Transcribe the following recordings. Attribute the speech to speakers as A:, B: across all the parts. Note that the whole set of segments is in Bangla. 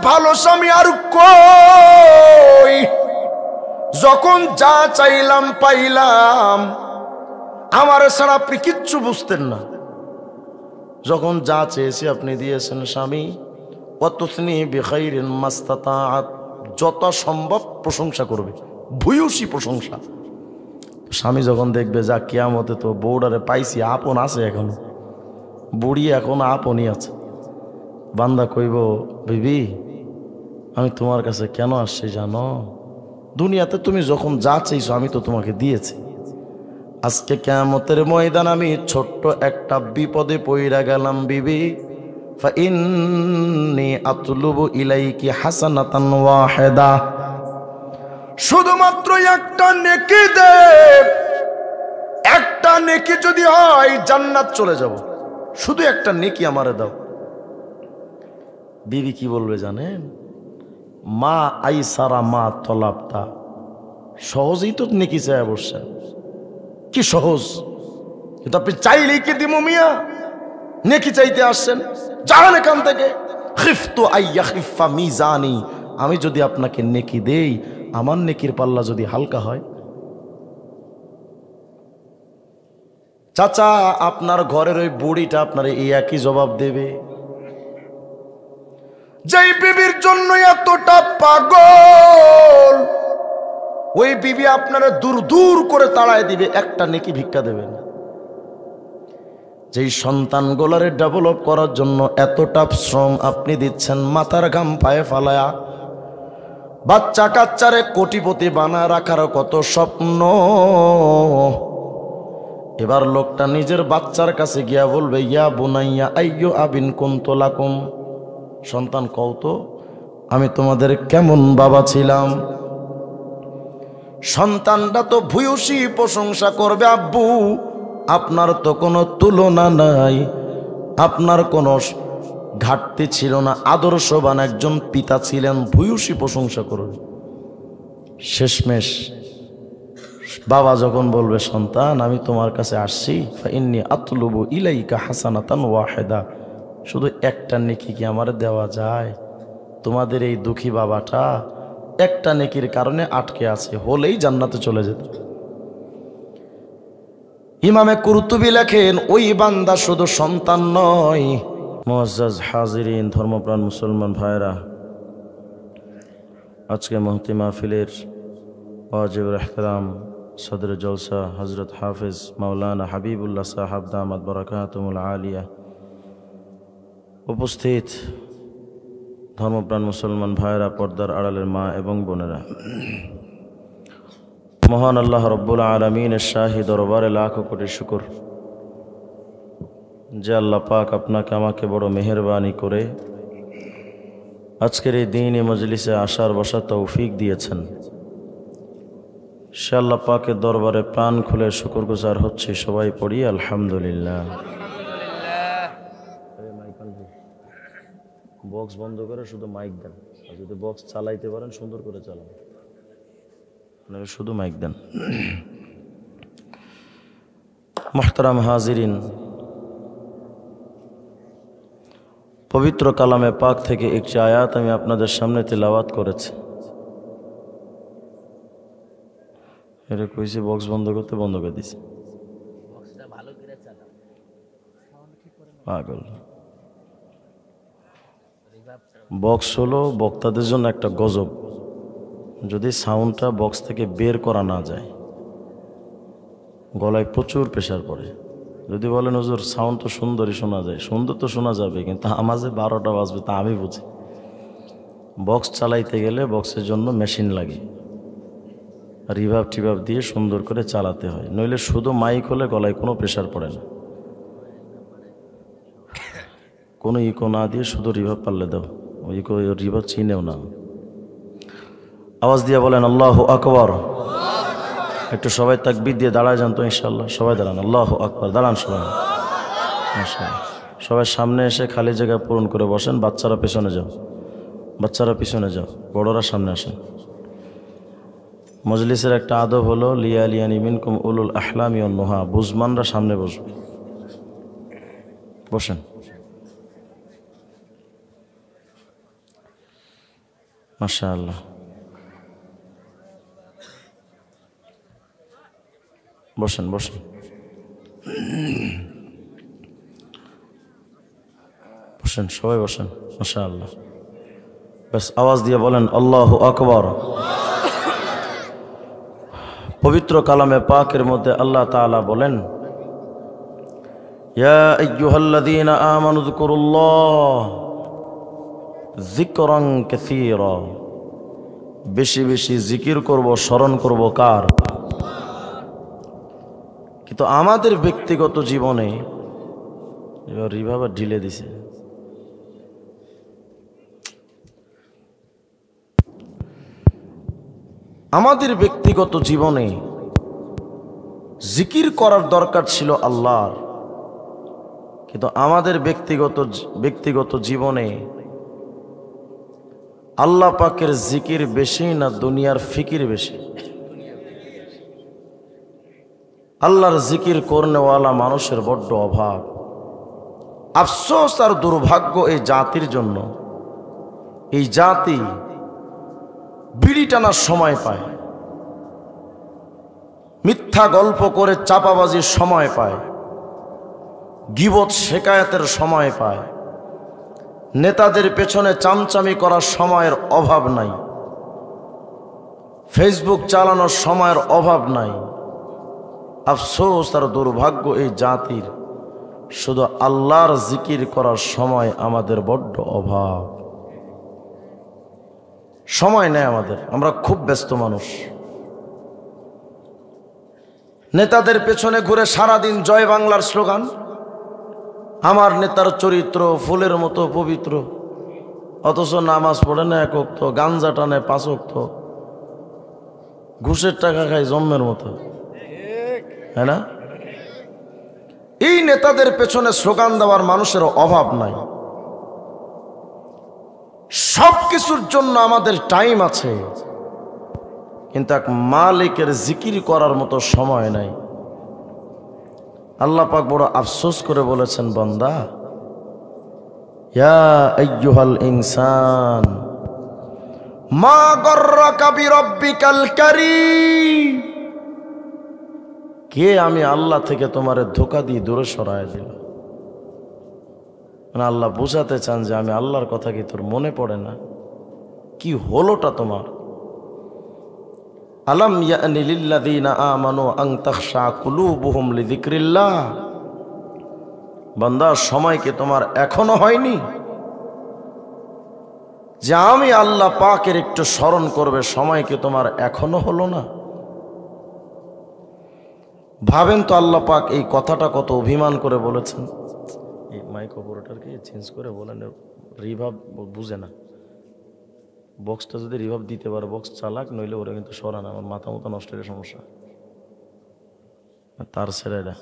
A: ভালো স্বামী আর কই, যখন যা চাইলাম পাইলাম। আমার ছাড়া আপনি কিচ্ছু বুঝতেন না, যখন যা চেয়েছি আপনি দিয়েছেন স্বামী। ওয়াতুসনি বিখাইরিন মাস্তাতাআত, যত সম্ভব প্রশংসা করবে, ভূয়সী প্রশংসা। স্বামী যখন দেখবে যা কিয়ামতে তো বউডারে পাইছি, আপন আছে এখনো, বুড়ি এখনো আপনই আছে। বান্দা কইব, বিবি আমি তোমার কাছে কেন আসছি জানো? দুনিয়াতে তুমি যখন যা চাইছো আমি তো তোমাকে দিয়েছি। আজকে কিয়ামতের ময়দান আমি ছোট্ট একটা বিপদে পইরা গেলাম বিবি। ফাইন্নী আতলুবু ইলাইকি হাসানাতান ওয়াহিদা, শুধুমাত্র একটা নেকি দে, একটা নেকি যদি হয় জান্নাত চলে যাব, শুধু একটা নেকি আমারে দাও। বিবি কি বলবে জানেন? মা আইসারা মা তলাবতা, সহজেই তো নেকি চায় বসছেন, কি সহজ। কিন্তু আপনি চাইলেই কি দিমু মিয়া? নেকি চাইতে আসছেন, জানেন এখান থেকে। খিফতু আইয়া খিফা মিজানি, আমি যদি আপনাকে নেকি দেই, আমার নেকির পাল্লা যদি হালকা হয়। চাচা আপনার ঘরের ওই বুড়িটা আপনার এই একই জবাব দেবে। যেই বিবির জন্য এতটা পাগল, ওই বিবি আপনারা দূর দূর করে তাড়ায় দিবে, একটা নেকি ভিক্ষা দেবে না। যেই সন্তানগুলারে ডেভেলপ করার জন্য এতটা শ্রম আপনি দিচ্ছেন, মাথার ঘাম পায়ে ফালায়া, বাচ্চা কাচ্চারে কোটিপতি বানা রাখার কত স্বপ্ন। এবার লোকটা নিজের বাচ্চার কাছে গিয়া বলবে, ইয়া বুনাইয়া আইয়ু আবিন কুনতু লাকুম, সন্তান কও তো আমি তোমাদের কেমন বাবা ছিলাম। সন্তানটা তো ভূয়সী প্রশংসা করবে, আব্বু আপনার তো কোনো তুলনা নাই, আপনার কোনো ঘাটতি ছিল না, আদর্শবান একজন পিতা ছিলেন, ভূয়সী প্রশংসা করবে। শেষমেশ বাবা যখন বলবে, সন্তান আমি তোমার কাছে আসছি, ফাইন্নী আতলুবু ইলাইকা হাসানাতান ওয়াহিদা, শুধু একটা নেকি কি আমারে দেওয়া যায়? তোমাদের এই দুঃখী বাবাটা একটা নেকির কারণে আটকে আছে, হলেই জান্নাতে চলে যেত। ইমামে কুরতুবী লেখেন, ওই বান্দা শুধু সন্তান নয়। মুআজ্জাজ হাজিরিন, ধর্মপ্রাণ মুসলমান ভাইরা, আজকে মুহতি মাহফিলের ওয়াজিবুল ইহতিরাম সদর জলসা হযরত হাফেজ মাওলানা হাবিবুল্লাহ সাহাব দামাত বারাকাতুহুল আলিয়া, উপস্থিত ধর্মপ্রাণ মুসলমান ভাইরা, পর্দার আড়ালের মা এবং বোনেরা, মহান আল্লাহ রব্বুল আলামিনের শাহী দরবারে লাখো কোটি শুকর যে আল্লাহ পাক আপনাকে আমাকে বড় মেহেরবানি করে আজকের এই দ্বীনি মজলিসে আসার বসার তৌফিক দিয়েছেন। সে আল্লাহ পাকের দরবারে প্রাণ খুলে শুকরগুজার হচ্ছে। সবাই পড়ি আলহামদুলিল্লাহ। বক্স বন্ধ করে শুধু মাইক দেন, আর যদি বক্স চালাইতে পারেন সুন্দর করে চালান, শুধু মাইক দেন। মুহতারাম হাজিরিন, পবিত্র কালামে পাক থেকে একটি আয়াত আমি আপনাদের সামনে তিলাওয়াত করেছি। এটা কইছি বক্স বন্ধ করতে, বন্ধ করে দিছি। পাগল, বক্স হলো বক্তাদের জন্য একটা গজব। যদি সাউন্ডটা বক্স থেকে বের করা না যায়, গলায় প্রচুর প্রেশার পড়ে। যদি বলেন হুজুর সাউন্ড তো সুন্দরই শোনা যায়, সুন্দর তো শোনা যাবে, কিন্তু আমাজে 12টা বাজবে তা আমি বুঝি। বক্স চালাইতে গেলে বক্সের জন্য মেশিন লাগে, রিভাব টিভাব দিয়ে সুন্দর করে চালাতে হয়, নইলে শুধু মাইক হলে গলায় কোনো প্রেশার পড়ে না। কোনো ইকো না দিয়ে শুধু রিভাব পারলে দাও, ওই ইকো রিভাব চিনেও না। আওয়াজ দিয়ে বলেন আল্লাহু আকবার। একটু সবাই তাকবীর দিয়ে দাঁড়ায় যান তো ইনশাআল্লাহ। সবাই দাঁড়ান, আল্লাহু আকবার, দাঁড়ান সবাই। সবাই সামনে এসে খালি জায়গা পূরণ করে বসেন। বাচ্চারা পেছনে যাও, বাচ্চারা পিছনে যাও, বড়রা সামনে আসেন। মজলিসের একটা আদব হলো লিয়া লিয়ানি মিনকুম উলুল আহলামি ওয়ান নুহা, বুজমানরা সামনে বসবে। বসেন। মাশাআল্লাহ। বসেন বসেন। বসেন সবাই বসেন। মাশাআল্লাহ। বাস আওয়াজ দিয়ে বলেন আল্লাহু আকবার। পবিত্র কালামে পাকের মধ্যে আল্লাহ তাআলা বলেন, ইয়া আইয়ুহাল্লাযীনা আমানু যকুরুল্লাহ যিকরান কাসীরা। বেশি বেশি জিকির করব, স্মরণ করব কার? কিন্তু আমাদের ব্যক্তিগত জীবনে রিভাবে ঢিলে দিছে। আমাদের ব্যক্তিগত জীবনে জিকির করার দরকার ছিল আল্লাহর, কিন্তু আমাদের ব্যক্তিগত জীবনে আল্লাহ পাকের জিকির বেশি না দুনিয়ার ফিকির বেশি? আল্লাহর জিকির করনেওয়ালা মানুষের বড্ড অভাব। আফসোস আর দুর্ভাগ্য এই জাতির জন্য। এই জাতি বিড়ি টানার সময় পায়, মিথ্যা গল্প করে চাপাবাজির সময় পায়, গীবত শেকায়াতের সময় পায়, নেতাদের পেছনে চামচামি করার সময়ের অভাব নাই, ফেসবুক চালানোর সময়ের অভাব নাই। আফসোস আর দুর্ভাগ্য এই জাতির, শুধু আল্লাহর জিকির করার সময় আমাদের বড্ড অভাব। সময় নেই আমাদের, আমরা খুব ব্যস্ত মানুষ। নেতাদের পেছনে ঘুরে সারাদিন জয় বাংলার স্লোগান, আমার নেতার চরিত্র ফুলের মতো পবিত্র, অথচ নামাজ পড়ে না এক ওয়াক্ত, গাঞ্জা টানে 5 ওয়াক্ত, ঘুষের টাকা খায় জন্মের মতো, তাই না? এই নেতাদের পেছনে স্লোগান দেওয়ার মানুষের অভাব নাই। সব কিছুর জন্য আমাদের টাইম আছে, কিন্তু এক মালিকের জিকির করার মতো সময় নাই। আল্লাহ পাক বড় আফসোস করে বলেছেন, বান্দা, ইয়া আইয়ুহাল ইনসান মা গররাকা বিরাব্বিকাল কারীম। কে আমি আল্লাহ থেকে তোমারে ধোঁকা দিয়ে দূরে সরায় দিল? মানে আল্লাহ বোঝাতে চান যে আমি আল্লাহর কথা কি তোর মনে পড়ে না? কি হলোটা তোমার? আলাম ইয়ানি লিল্লাযীনা আমানু আন তাখশা কুলুবুহুম লিযিকরিল্লাহ। বান্দা, সময় কি তোমার এখনো হয়নি যে আমি আল্লাহ পাকের একটু স্মরণ করবে? সময় কি তোমার এখনো হলো না? ভাবেন তো আল্লাহ পাক এই কথাটা কত অভিমান করে বলেছেন। এই মাইক অপারেটরকে চেঞ্জ করে বলেন, রিভাব বুঝে না। বক্সটা যদি রিভাব দিতে পারে বক্স চালাক, নইলে ওরা কিন্তু সরান। আমার মাথা মতো নষ্ট হয়ে সমস্যা, তার ছেড়ে এটা।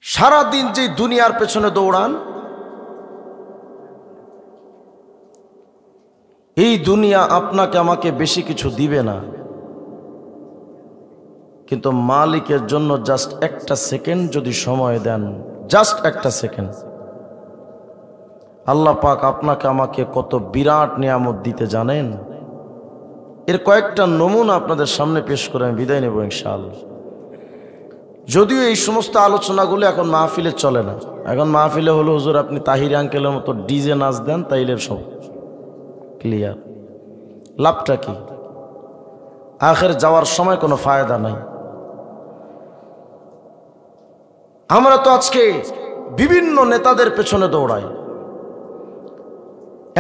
A: সারাদিন যে দুনিয়ার পেছনে দৌড়ান, এই দুনিয়া আপনাকে আমাকে বেশি কিছু দিবে না, কিন্তু মালিকের জন্য জাস্ট একটা সেকেন্ড যদি সময় দেন, জাস্ট একটা সেকেন্ড, আল্লাহ পাক আপনাকে আমাকে কত বিরাট নিয়ামত দিতে জানেন। এর কয়েকটা নমুনা আপনাদের সামনে পেশ করে আমি বিদায় নেব ইনশাআল্লাহ। যদিও এই সমস্ত আলোচনাগুলো এখন মাহফিলে চলে না। এখন মাহফিলে হলো হুজুর আপনি তাহির আঙ্কেলের মতো ডিজে নাচ দেন, তাইলে সব ক্লিয়ার। লাভটা কি? আখের যাওয়ার সময় কোনো ফায়দা নাই। আমরা তো আজকে বিভিন্ন নেতাদের পেছনে দৌড়াই,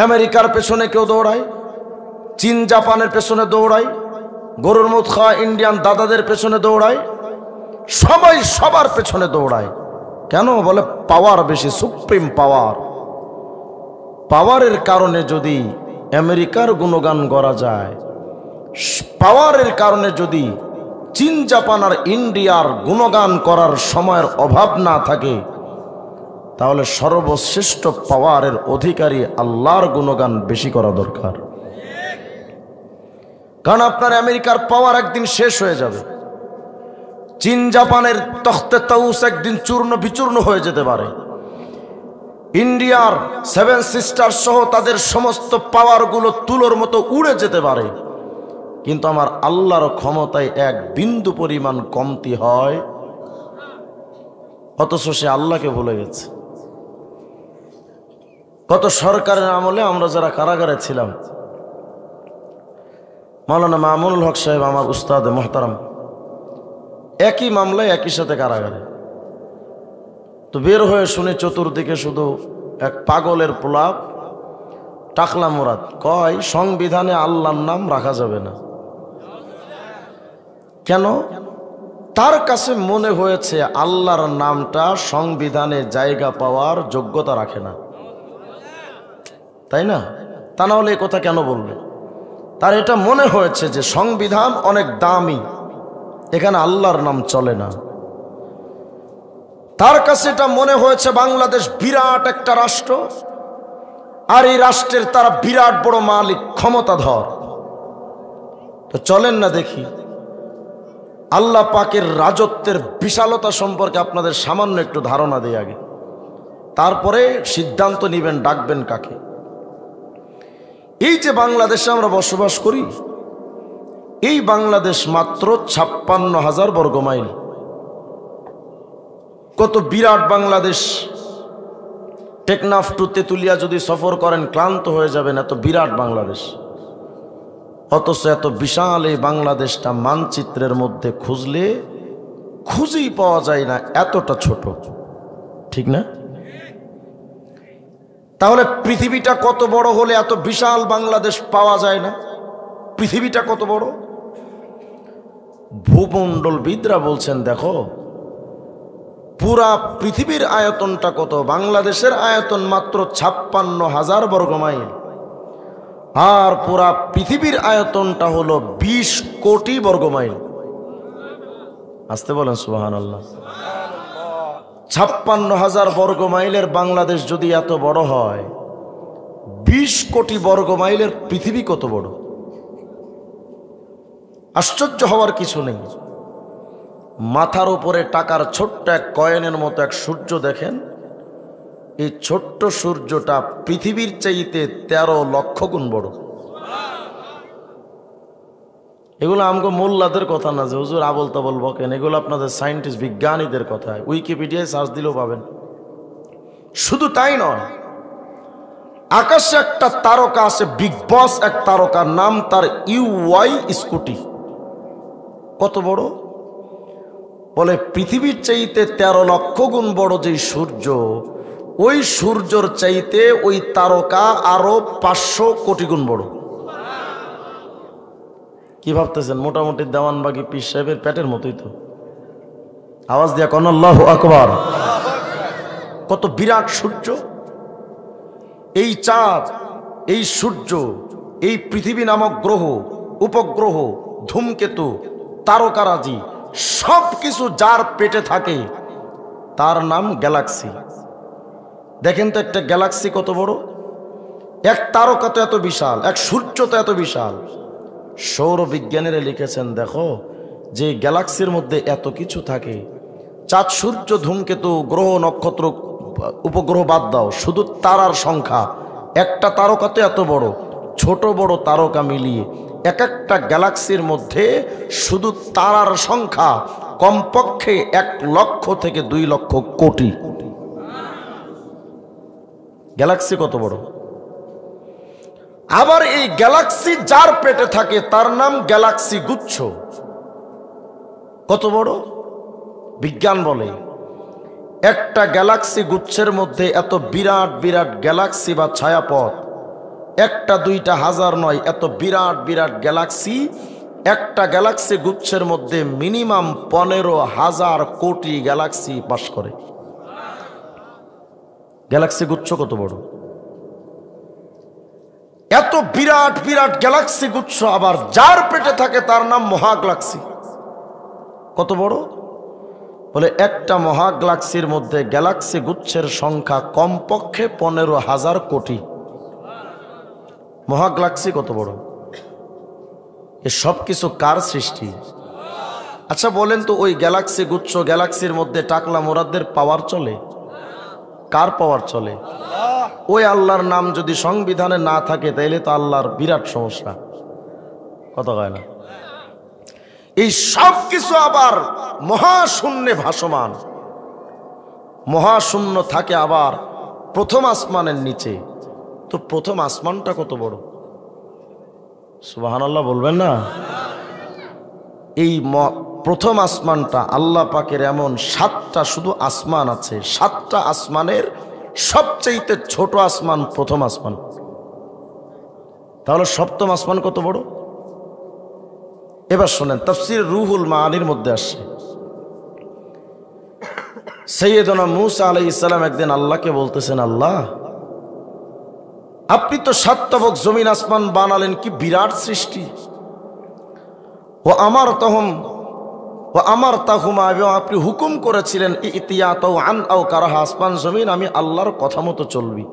A: আমেরিকার পেছনে কেউ দৌড়ায়, চীন জাপানের পেছনে দৌড়ায়, গরুর মুখ খাওয়া ইন্ডিয়ান দাদাদের পেছনে দৌড়ায়, সবাই সবার পেছনে দৌড়ায়। কেন? বলে পাওয়ার বেশি, সুপ্রিম পাওয়ার। পাওয়ারের কারণে যদি আমেরিকার গুণগান করা যায়, পাওয়ারের কারণে যদি চীন জাপান আর ইন্ডিয়ার গুণগান করার সময়ের অভাব না থাকে, তাহলে সর্বশ্রেষ্ঠ পাওয়ারের অধিকারী আল্লাহর গুণগান বেশি করা দরকার। কারণ আপনার আমেরিকার পাওয়ার একদিন শেষ হয়ে যাবে। চীন জাপানের তখতে তাউস একদিন চূর্ণ বিচূর্ণ হয়ে যেতে পারে। ইন্ডিয়ার 7 সিস্টার সহ তাদের সমস্ত পাওয়ারগুলো তুলোর মতো উড়ে যেতে পারে, কিন্তু আমার আল্লাহর ক্ষমতায় এক বিন্দু পরিমাণ কমতি হয়। অথচ সে আল্লাহকে ভুলে গেছে। গত সরকারের আমলে আমরা যারা কারাগারে ছিলাম, মাওলানা মামুনুল হক সাহেব আমার উস্তাদ মোহতারাম, একই মামলায় একই সাথে কারাগারে। তো বের হয়ে শুনে চতুর্দিকে শুধু এক পাগলের প্রলাপ, টাকলা মুরাদ কয় সংবিধানে আল্লাহর নাম রাখা যাবে না। কেন? তার কাছে মনে হয়েছে আল্লাহর নামটা সংবিধানে জায়গা পাওয়ার যোগ্যতা রাখে না, তাই না? তা না হলে এ কথা কেন বলবে? তার এটা মনে হয়েছে যে সংবিধান অনেক দামি, এখানে আল্লাহর নাম চলে না। তার কাছে এটা মনে হয়েছে বাংলাদেশ বিরাট একটা রাষ্ট্র, আর এই রাষ্ট্রের তারা বিরাট বড় মালিক, ক্ষমতাধর। তো চলেন না দেখি আল্লাহ পাকের রাজত্বের বিশালতা সম্পর্কে আপনাদের সামান্য একটু ধারণা দেই আগে, তারপরে সিদ্ধান্ত নেবেন ডাকবেন কাকে। এই যে বাংলাদেশে আমরা বসবাস করি, এই বাংলাদেশ মাত্র 56,000 বর্গমাইল। কত বিরাট বাংলাদেশ! টেকনাফ টু তেতুলিয়া যদি সফর করেন ক্লান্ত হয়ে যাবেন, এত বিরাট বাংলাদেশ। অথচ এত বিশাল এই বাংলাদেশটা মানচিত্রের মধ্যে খুঁজলে খুঁজেই পাওয়া যায় না, এতটা ছোট, ঠিক না? তাহলে পৃথিবীটা কত বড় হলে এত বিশাল বাংলাদেশ পাওয়া যায় না? পৃথিবীটা কত বড়? ভূমণ্ডলবিদরা বলছেন দেখো পুরা পৃথিবীর আয়তনটা কত। বাংলাদেশের আয়তন মাত্র 56,000 বর্গমাইল, আর পুরা পৃথিবীর আয়তনটা হলো 20 কোটি বর্গমাইল। আসতে বলেন সুবহানাল্লাহ। 56,000 বর্গমাইলের বাংলাদেশ যদি এত বড় হয়, 20 কোটি বর্গমাইলের পৃথিবী কত বড়? আশ্চর্য হওয়ার কিছু নেই। মাথার উপরে টাকার ছোট্ট এক কয়েনের মতো এক সূর্য দেখেন, এই ছোট্ট সূর্যটা পৃথিবীর চাইতে 13 লক্ষ গুণ বড়। এগুলো আমগো মোল্লাদের কথা না যে হুজুর আবল তাবল বকেন, এগুলো আপনাদের সায়েন্টিস্ট বিজ্ঞানীদের কথা, উইকিপিডিয়ায় সার্চ দিলেও পাবেন। শুধু তাই নয়, আকাশে একটা তারকা আছে, বিগ বস এক তারকার নাম তার UY স্কুটি। কত বড়? বলে পৃথিবীর চাইতে 13 লক্ষ গুণ বড় যেই সূর্য, ওই সূর্যর চাইতে ওই তারকা আরো 500 কোটি গুণ বড়। কি ভাবতেছেন? মোটামুটি দেওয়ানবাগি পীর সাহেবের পেটের মতোই তো। আওয়াজ দিয়া কোন আল্লাহু আকবার। কত বিরাট সূর্য! এই চাঁদ, এই সূর্য, এই পৃথিবী নামক গ্রহ, উপগ্রহ, ধূমকেতু, তারকারাজি, সব কিছু যার পেটে থাকে তার নাম গ্যালাক্সি। দেখেন তো একটা গ্যালাক্সি কত বড়! এক তারকা তো এত বিশাল, এক সূর্য তো এত বিশাল। সৌর বিজ্ঞানীরা লিখেছেন দেখো যে গ্যালাক্সির মধ্যে এত কিছু থাকে, চাঁদ, সূর্য, ধূমকেতু, গ্রহ, নক্ষত্র, উপগ্রহ বাদ দাও, শুধু তারার সংখ্যা, একটা তারকা তো এত বড়, ছোট বড় তারকা মিলিয়ে এক একটা গ্যালাক্সির মধ্যে শুধু তারার সংখ্যা কমপক্ষে 1 লক্ষ থেকে 2 লক্ষ কোটি। গ্যালাক্সি কত বড়! আবার এই গ্যালাক্সি যার পেটে থাকে তার নাম গ্যালাক্সি গুচ্ছ। কত বড়? বিজ্ঞান বলে একটা গ্যালাক্সি গুচ্ছের মধ্যে এত বিরাট বিরাট গ্যালাক্সি বা ছায়াপথ, একটা দুইটা হাজার নয়, এত বিরাট বিরাট গ্যালাক্সি, একটা গ্যালাক্সি গুচ্ছের মধ্যে মিনিমাম 15,000 কোটি গ্যালাক্সি বাস করে। গ্যালাক্সি গুচ্ছ কত বড়! এত বিরাট বিরাট গ্যালাক্সি গুচ্ছ আবার যার পেটে থাকে তার নাম মহাগ্যালাক্সি। কত বড়? বলে একটা মহাগ্যালাক্সির মধ্যে গ্যালাক্সি গুচ্ছের সংখ্যা কমপক্ষে 15,000 কোটি। মহাগ্যালাক্সি কত বড়! এ সব কিছু কার সৃষ্টি? আচ্ছা বলেন তো, ওই গ্যালাক্সি গুচ্ছ গ্যালাক্সির মধ্যে টাকলা মোরাদদের পাওয়ার চলে? কার পাওয়ার চলে? ওই আল্লাহর নাম যদি সংবিধানে না থাকে তাইলে তো আল্লাহর বিরাট সমস্যা। কথা কয় না? এই সব কিছু আবার মহাশূন্যে ভাসমান। মহাশূন্য থাকে আবার প্রথম আসমানের নিচে। তো প্রথম আসমানটা কত বড়? সুবহানাল্লাহ বলবেন না? এই প্রথম আসমানটা আল্লাহ পাকের এমন 7টা শুধু আসমান আছে। 7টা আসমানের সবচেয়ে ছোট আসমান প্রথম আসমান। তাহলে সপ্তম আসমান কত বড়? এবার শোনেন, তাফসীর রুহুল মাআনির মধ্যে আসছে, সাইয়েদনা মূসা আলাইহিস সালাম একদিন আল্লাহকে বলতেছেন, আল্লাহ আপনি তো 7 তবক জমিন আসমান বানালেন, কি বিরাট সৃষ্টি। ও আমার তাহুমা, এবং আপনি হুকুম করেছিলেন ইতিয়াতাও আন আও কারাহা, আসমান জমিন আমি আল্লাহর কথা মতো চলবি।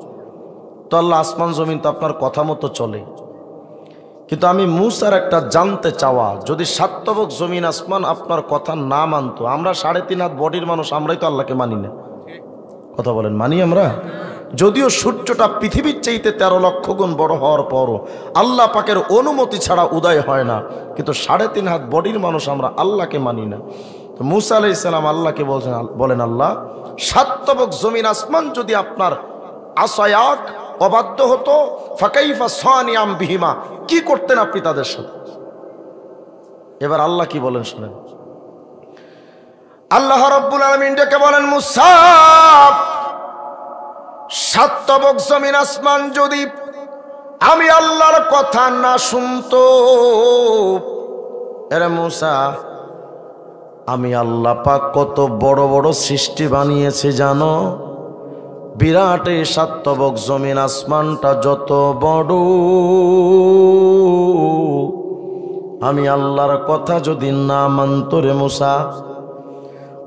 A: তো আল্লাহ আসমান জমিন তো আপনার কথা মতো চলে, কিন্তু আমি মূসার একটা জানতে চাওয়া, যদি 7 তবক জমিন আসমান আপনার কথা না মানতো, আমরা 3.5 হাত বডির মানুষ, আমরাই তো আল্লাহকে মানি না। কথা বলেন, মানি আমরা? যদিও সূর্যটা পৃথিবীর চাইতে 13 লক্ষ গুণ বড় হওয়ার পরও আল্লাহ পাকের অনুমতি ছাড়া উদয় হয় না, কিন্তু 3.5 হাত বডির মানুষ আমরা আল্লাহকে মানি না। তো মূসা আলাইহিস সালাম আল্লাহকে বলেন, আল্লাহ 7 তবক জমিন আসমান যদি আপনার আসায়াক অবাধ্য হতো, ফাকাইফা সানিয়াম বিহিমা, কি করতেন আপনি তাদের সাথে? এবার আল্লাহ কি বলেন শুনেন। আল্লাহ রাব্বুল আলামিন ডেকে বলেন, মূসা 7 তবক জমিন আসমান যদি আমি আল্লাহর কথা না শুনতো, এরে মূসা আমি আল্লাহ পাক কত বড় বড় সৃষ্টি বানিয়েছি জানো? বিরাট এই 7 তবক জমিন আসমানটা যত বড়, আমি আল্লাহর কথা যদি না মানতো রে মূসা,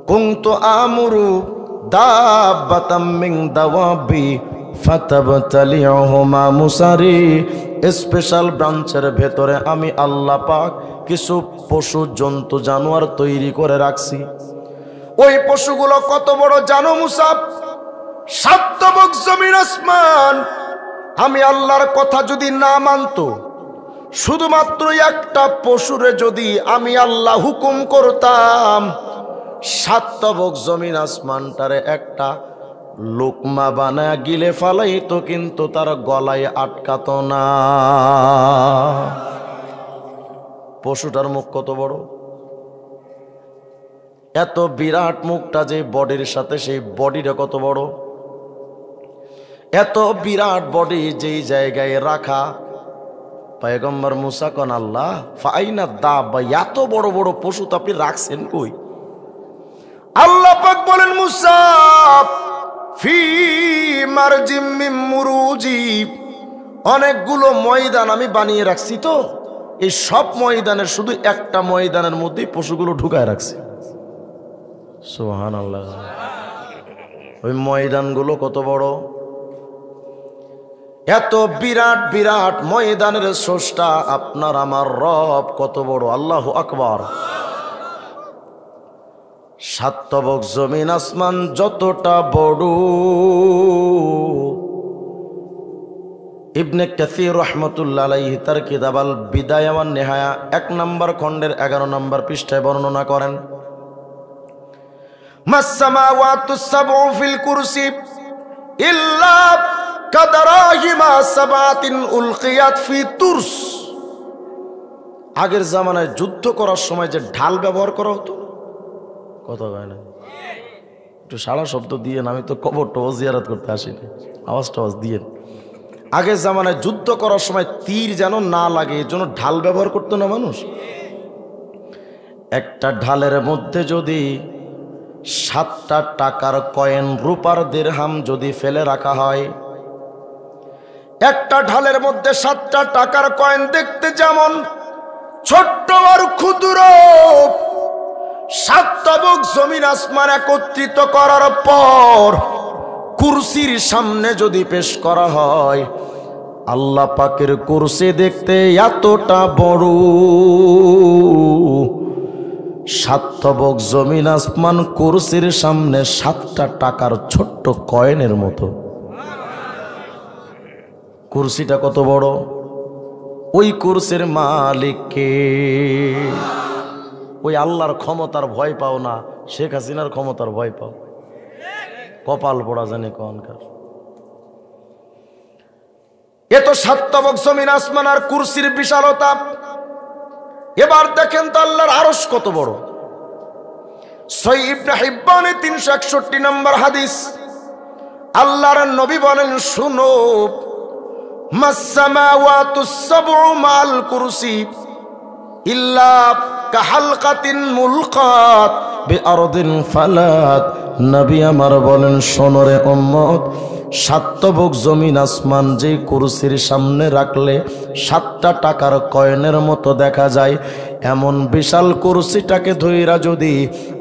A: কুনতু আমুরু দাব্বাতাম মিন দাওয়াবি ফাতাবতালিহুমা, মুসারি স্পেশাল ব্রাঞ্চের ভেতরে আমি আল্লাহ পাক কিছু পশু জন্তু জানোয়ার তৈরি করে রাখছি। ওই পশুগুলো কত বড় জানো মূসা? 7 তবক জমিন আসমান আমি আল্লাহর কথা যদি না মানতো, শুধুমাত্র একটা পশুরে যদি আমি আল্লাহ হুকুম করতাম, 7 তবক জমিন আসমানটারে একটা লোকমা বানায় গিলে ফালাইতো, কিন্তু তার গলায় আটকাতো না। পশুটার মুখ কত বড়? এত বিরাট মুখটা যে বডির সাথে, সেই বডিটা কত বড়? এত বিরাট বডি যেই জায়গায় রাখা, পয়গম্বর মূসা কোন আল্লাহ ফাইনা দাব্বা, এত বড় বড় পশু তো আপনি রাখছেন কই? আল্লাহ পাক বলেন, মূসা ফি মারজিম মিন মুরুজি, অনেকগুলো ময়দান আমি বানিয়ে রাখছি, তো এই সব ময়দানের শুধু একটা ময়দানের মধ্যেই পশুগুলো ঢুকায় রাখছি। সুবহানাল্লাহ। ওই ময়দানগুলো কত বড়? এত বিরাট বিরাট ময়দানের স্রষ্টা আপনার আমার রব কত বড়! আল্লাহু আকবার। 7 তবক জমিন আসমান যতটা বড়, ইবনে কাসির রাহমাতুল্লাহ আলাইহি তার কিতাব আল বিদায়া ওয়ান নিহায়া 1 নম্বর খণ্ডের 11 নম্বর পৃষ্ঠায় বর্ণনা করেন, মাস সামাওয়াতুস সাবউ ফিল কুরসি ইল্লা কাদারাহিমা সাবাতিন উলকিয়াত ফি তুরস। আগের জামানায় যুদ্ধ করার সময় যে ঢাল ব্যবহার করা হতো, কথা হয় না, একটু সারা শব্দ দিয়ে, আমি তো কবর টবর জিয়ারত করতে আসিনি, আওয়াজ টাওয়াজ দিয়ে। আগের জামানায় যুদ্ধ করার সময় তীর যেন না লাগে এর জন্য ঢাল ব্যবহার করতো না মানুষ। একটা ঢালের মধ্যে যদি 7টা টাকার কয়েন, রূপার দিরহাম যদি ফেলে রাখা হয়, একটা ঢালের মধ্যে 7টা টাকার কয়েন দেখতে যেমন ছোট্ট আর ক্ষুদ্র, 7 তবক জমিন আসমান একত্রিত করার পর কুরসির সামনে যদি পেশ করা হয়, আল্লাহ পাকের কুরসি দেখতে এতটা বড়, সাতবক জমিন আসমান কুরসির সামনে 7টা টাকার ছোট্ট কয়েনের মতো। কুরসিটা কত বড়, ওই কুরসির মালিক কে? ওই আল্লাহর ক্ষমতার ভয় পাও না, শেখ হাসিনার ক্ষমতার ভয় পাও। কপাল পোড়া জানে কনকার। এ তো সাতবক জমিন আসমান আর কুরসির বিশালতা। এবার দেখেন তো আল্লাহর আরশ কত বড়। সহিহ ইবনে হিব্বানে 361 নম্বর হাদিস, আল্লাহর নবী বলেন, শুনো, মাসসামাওয়াতুস সাবউ মাল কুরসি ইল্লা কাহালকাতিন মুলকাত বিআরদিন ফালাত। নবী আমার বলেন, শোনো রে উম্মত, সাতবক জমিন আসমান যে কুরসির সামনে রাখলে 7টা টাকার কয়েনের মতো দেখা যায়, এমন বিশাল কুরসিটাকে ধইরা যদি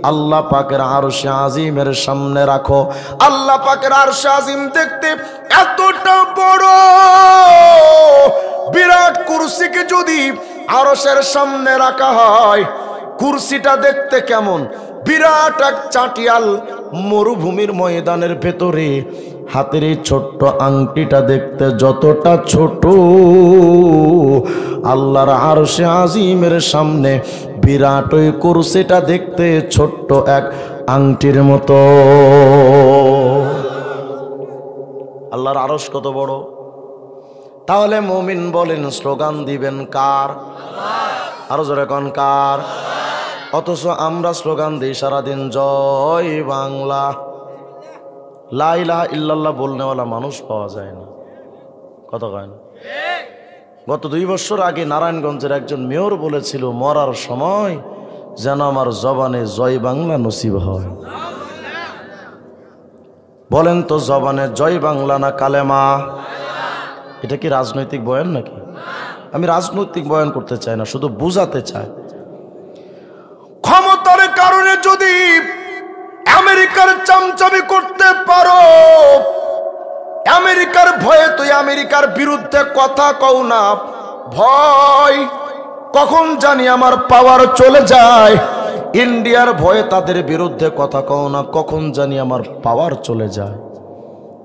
A: আল্লাহ পাকের আরশে আজিমের সামনে রাখো, আল্লাহ পাকের আরশে আজিম দেখতে এতটা বড় বিরাট কুরসিকে যদি আরশের সামনে রাখা হয়, কুরসিটা দেখতে কেমন? বিরাট এক চাটিয়াল মরুভূমির ময়দানের ভেতরে হাতের এই ছোট্ট আংটিটা দেখতে যতটা ছোট, আল্লাহর আরশে আজিমের সামনে বিরাট ওই কুরসিটা দেখতে ছোট্ট এক আংটির মতো। আল্লাহর আরশ কত বড়। তাহলে মুমিন বলেন, স্লোগান দিবেন কার? আরো জোরে কোন কার? অথচ আমরা স্লোগান দিই সারাদিন, জয় বাংলা। লা ইলাহা ইল্লাল্লাহ বলনেওয়ালা মানুষ পাওয়া যায় না। কত কয় না? গত 2 বছর আগে নারায়ণগঞ্জের একজন মেয়র বলেছিল, মরার সময় যেন আমার জবানে জয় বাংলা নসিব হয়। বলেন তো, জবানে জয় বাংলা না কালেমা? এটা কি রাজনৈতিক বয়ান নাকি? আমি রাজনৈতিক বয়ান করতে চাই না, শুধু বুঝাতে চাই। ক্ষমতার কারণে যদি আমেরিকার চামচামি করতে পারো, আমেরিকার ভয়ে তুই আমেরিকার বিরুদ্ধে কথা কও না, ভয় কখন জানি আমার পাওয়ার চলে যায়। ইন্ডিয়ার ভয়ে তাদের বিরুদ্ধে কথা কও না, কখন জানি আমার পাওয়ার চলে যায়।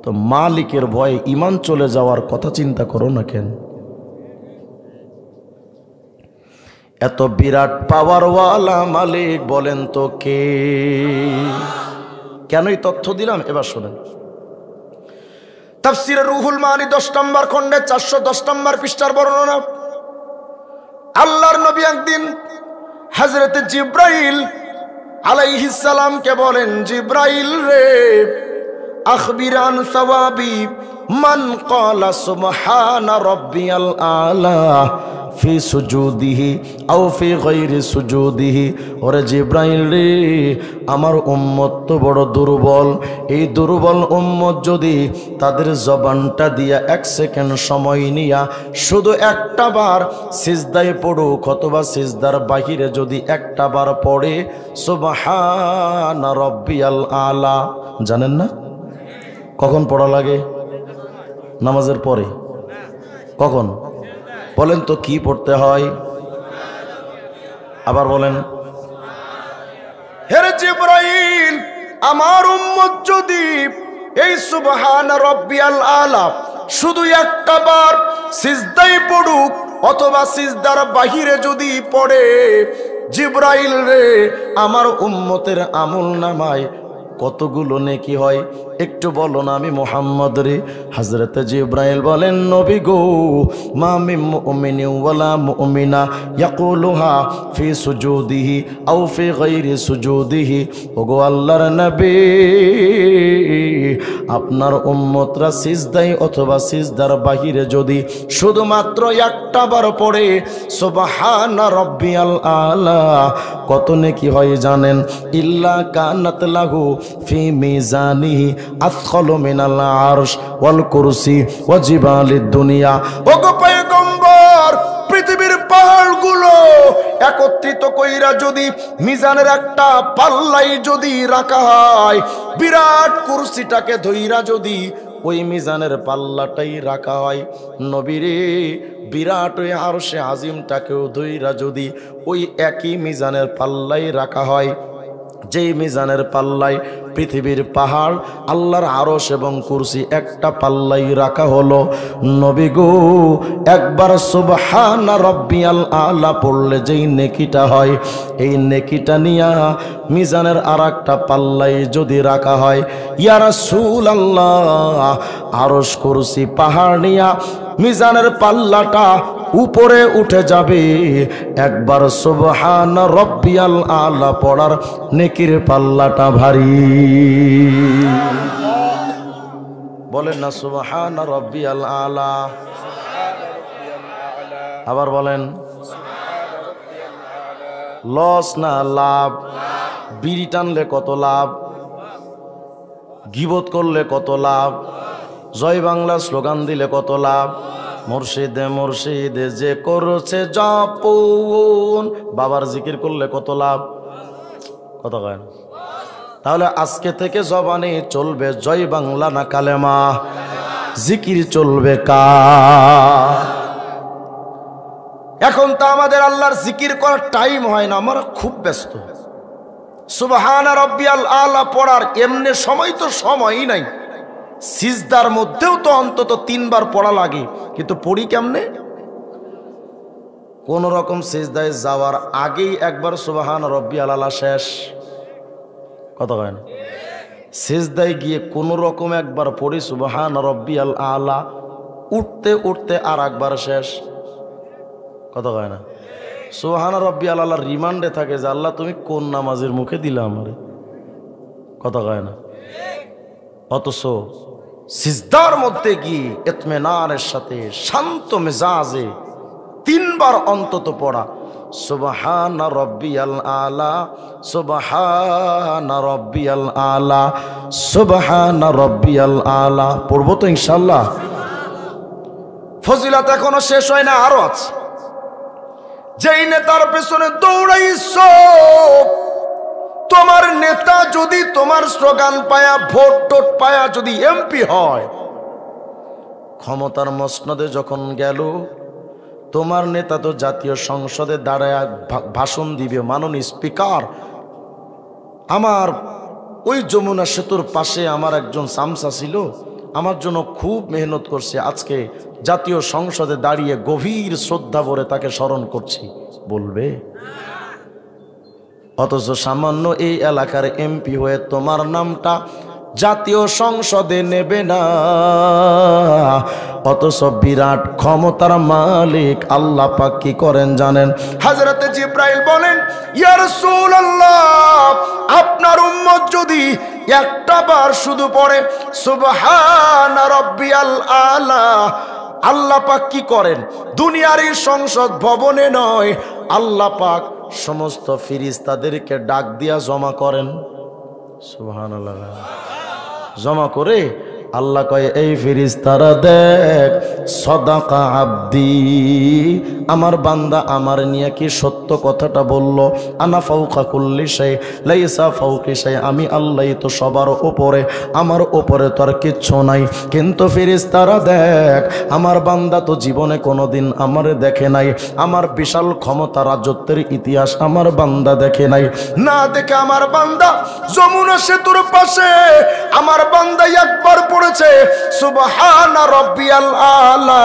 A: তো মালিকের ভয়ে ঈমান চলে যাওয়ার কথা চিন্তা করো না কেন? এত বিরাট পাওয়ারওয়ালা মালিক বলেন তো কে? কেনই তথ্য দিলাম এবার শোনেন। তাফসীরে রুহুল মানি 10 নম্বর খণ্ডে 410 নম্বর পৃষ্ঠার বর্ণনা। আল্লাহর নবী একদিন হযরত জিবরাইল আলাইহিস সালামকে বলেন, জিবরাইল রে, আখবির আন সাওয়াবি মান ক্বালা সুবহানা রাব্বিয়াল আলা ফি সুজুদিহি আও ফি গায়রি সুজুদিহি। ওরে জিবরাইল রে, আমার উম্মত তো বড় দুর্বল, এই দুর্বল উম্মত যদি তাদের জবানটা দিয়া 1 সেকেন্ড সময় নিয়া শুধু একটা বার সিজদায় পড়ুক, অথবা সিজদার বাহিরে যদি একটা বার পড়ে সুবহানা রাব্বিয়াল আলা, জানেন না কখন পড়া লাগে? নামাজের পরে। কখন বলেন তো? কি পড়তে হয়? আবার বলেন। হে জিবরাইল, আমার উম্মত যদি এই সুবহান রাব্বিয়াল আলা শুধু একটা বার সিজদায় পড়ুক, অথবা সিজদার বাহিরে যদি পড়ে, জিবরাইল রে, আমার উম্মতের আমল নামায় কতগুলো নেকি হয় একটু বলো না আমি মুহাম্মদ রে। হযরত জিবরাইল বলেন, নবী গো, মা মিন মুমিনিন ওয়ালা মুমিনা ইয়াকুলুহা ফি সুজুদিহি আও ফি গায়রি সুজুদিহি। ওগো আল্লাহর নবী, আপনার উম্মতরা সিজদায় অথবা সিজদার বাহিরে যদি শুধুমাত্র একটা বার পড়ে সুবহান রাব্বিয়াল আলা, কত নেকি হয় জানেন? ইল্লা কানাত লাহু ফি মিজানিহি আথখালু মিনাল আরশ ওয়াল কুরসি ওয়া জিবালিদ দুনিয়া। ওগো পয়গম্বর, পৃথিবীর পাহাড়গুলো একত্রিত কইরা যদি মিজানের একটা পাল্লাই যদি রাখা হয়, বিরাট কুরসিটাকে ধইরা যদি ওই মিজানের পাল্লাটাই রাখা হয়। নবীরে বিরাট ওই আরশে আজিমটাকেও ধইরা যদি ওই একই মিজানের পাল্লাই রাখা হয়, যেই মিজানের পাল্লায় পৃথিবীর পাহাড়, আল্লাহর আরশ এবং কুরসি একটা পাল্লাই রাখা হলো। নবী গো, একবার সুবহান রাব্বিয়াল আলা পড়লে যেই নেকিটা হয়, এই নেকিটা নিয়া মিজানের আর একটা পাল্লাই যদি রাখা হয়, ইয়া রাসূলুল্লাহ, আরশ কুরসি পাহাড় নিয়া মিজানের পাল্লাটা উপরে উঠে যাবে। একবার সুবহান রাব্বিয়াল আলা পড়ার নেকির পাল্লাটা ভারী। বলেন না সুবহান রাব্বিয়াল আলা। আবার বলেন, লস না লাভ? বিড়ি টানলে কত লাভ, গীবত করলে কত লাভ, জয় বাংলা স্লোগান দিলে কত লাভ, মুর্শিদে মুর্শিদে যে করছে জপন, বাবার জিকির করলে কত লাভ, কত কয় না? তাহলে আজকে থেকে জবানে চলবে জয় বাংলা না কালেমা? জিকির চলবে কার? এখন তো আমাদের আল্লাহর জিকির করার টাইম হয় না, আমরা খুব ব্যস্ত। সুবহান রাব্বিয়াল আলা পড়ার এমনি সময় তো সময়ই নাই। সিজদার মধ্যেও তো অন্তত 3 বার পড়া লাগে, কিন্তু পড়ি কেমনে? কোন রকম সিজদায় যাওয়ার আগেই একবার সুবহান রাব্বিয়াল আলা শেষ, কত হয় না? সিজদায় গিয়ে কোন রকম একবার পড়ি সুবহান রাব্বিয়াল আলা, উঠতে উঠতে আর একবার শেষ, কত হয় না? সুবহান রাব্বিয়াল আলা রিমান্ডে থাকে যে আল্লাহ তুমি কোন নামাজের মুখে দিলা আমারে, কত হয় না? অথচ সিজদার মধ্যে গিয়ে ইতমিনানের সাথে শান্ত মেজাজে 3 বার অন্তত পড়া সুবহান রাব্বিয়াল আলা, সুবহান রাব্বিয়াল আলা, সুবহান রাব্বিয়াল আলা পড়বো তো ইনশাআল্লাহ। ফজিলত এখনো শেষ হয় না, আরো আছে। যেই নেতার পেছনে দৌড়াইছো, তোমার নেতা যদি তোমার স্লোগান পায়া ভোট টোট পায়া যদি এমপি হয়, ক্ষমতার মসনদে যখন গেল, তোমার নেতা তো জাতীয় সংসদে দাঁড়ায় ভাষণ দিবে, মাননীয় স্পিকার, আমার ওই যমুনা সেতুর পাশে আমার একজন সামসা ছিল, আমার জন্য খুব মেহনত করছে, আজকে জাতীয় সংসদে দাঁড়িয়ে গভীর শ্রদ্ধা ভরে তাকে স্মরণ করছি, বলবে? অথচ সামান্য এই এলাকার এমপি হয়ে তোমার নামটা জাতীয় সংসদে নেবে না। অথচ বিরাট ক্ষমতার মালিক আল্লাহ পাক কি করেন জানেন? হযরতে জিবরাইল বলেন, ইয়া রাসূলুল্লাহ, আপনার উম্মত যদি একটা বার শুধু পড়ে সুবহান রাব্বিয়াল আলা, আল্লাহ পাক কি করেন? দুনিয়ার এই সংসদ ভবনে নয়, আল্লাহ পাক সমস্ত ফেরেশতাদেরকে ডাক দিয়া জমা করেন। সুবহানাল্লাহ। জমা করে আল্লাহ কয়, এই ফেরেশতারা দেখ, সাদাকা আব্দি, আমার বান্দা আমার নিয়ে কি সত্য কথাটা বলল। আনা ফাওকা কুল্লি শাই লাইসা ফাওকি শাই, আমি আল্লাহই তো সবার উপরে, আমার উপরে তো আর কিচ্ছু নাই। কিন্তু ফেরেশতারা দেখ, আমার বান্দা তো জীবনে কোনোদিন আমারে দেখে নাই, আমার বিশাল ক্ষমতা রাজত্বের ইতিহাস আমার বান্দা দেখে নাই। না দেখে আমার বান্দা যমুনা সেতুর পাশে আমার বান্দা একবার পড়েছে সুবহান রাব্বিয়াল আলা।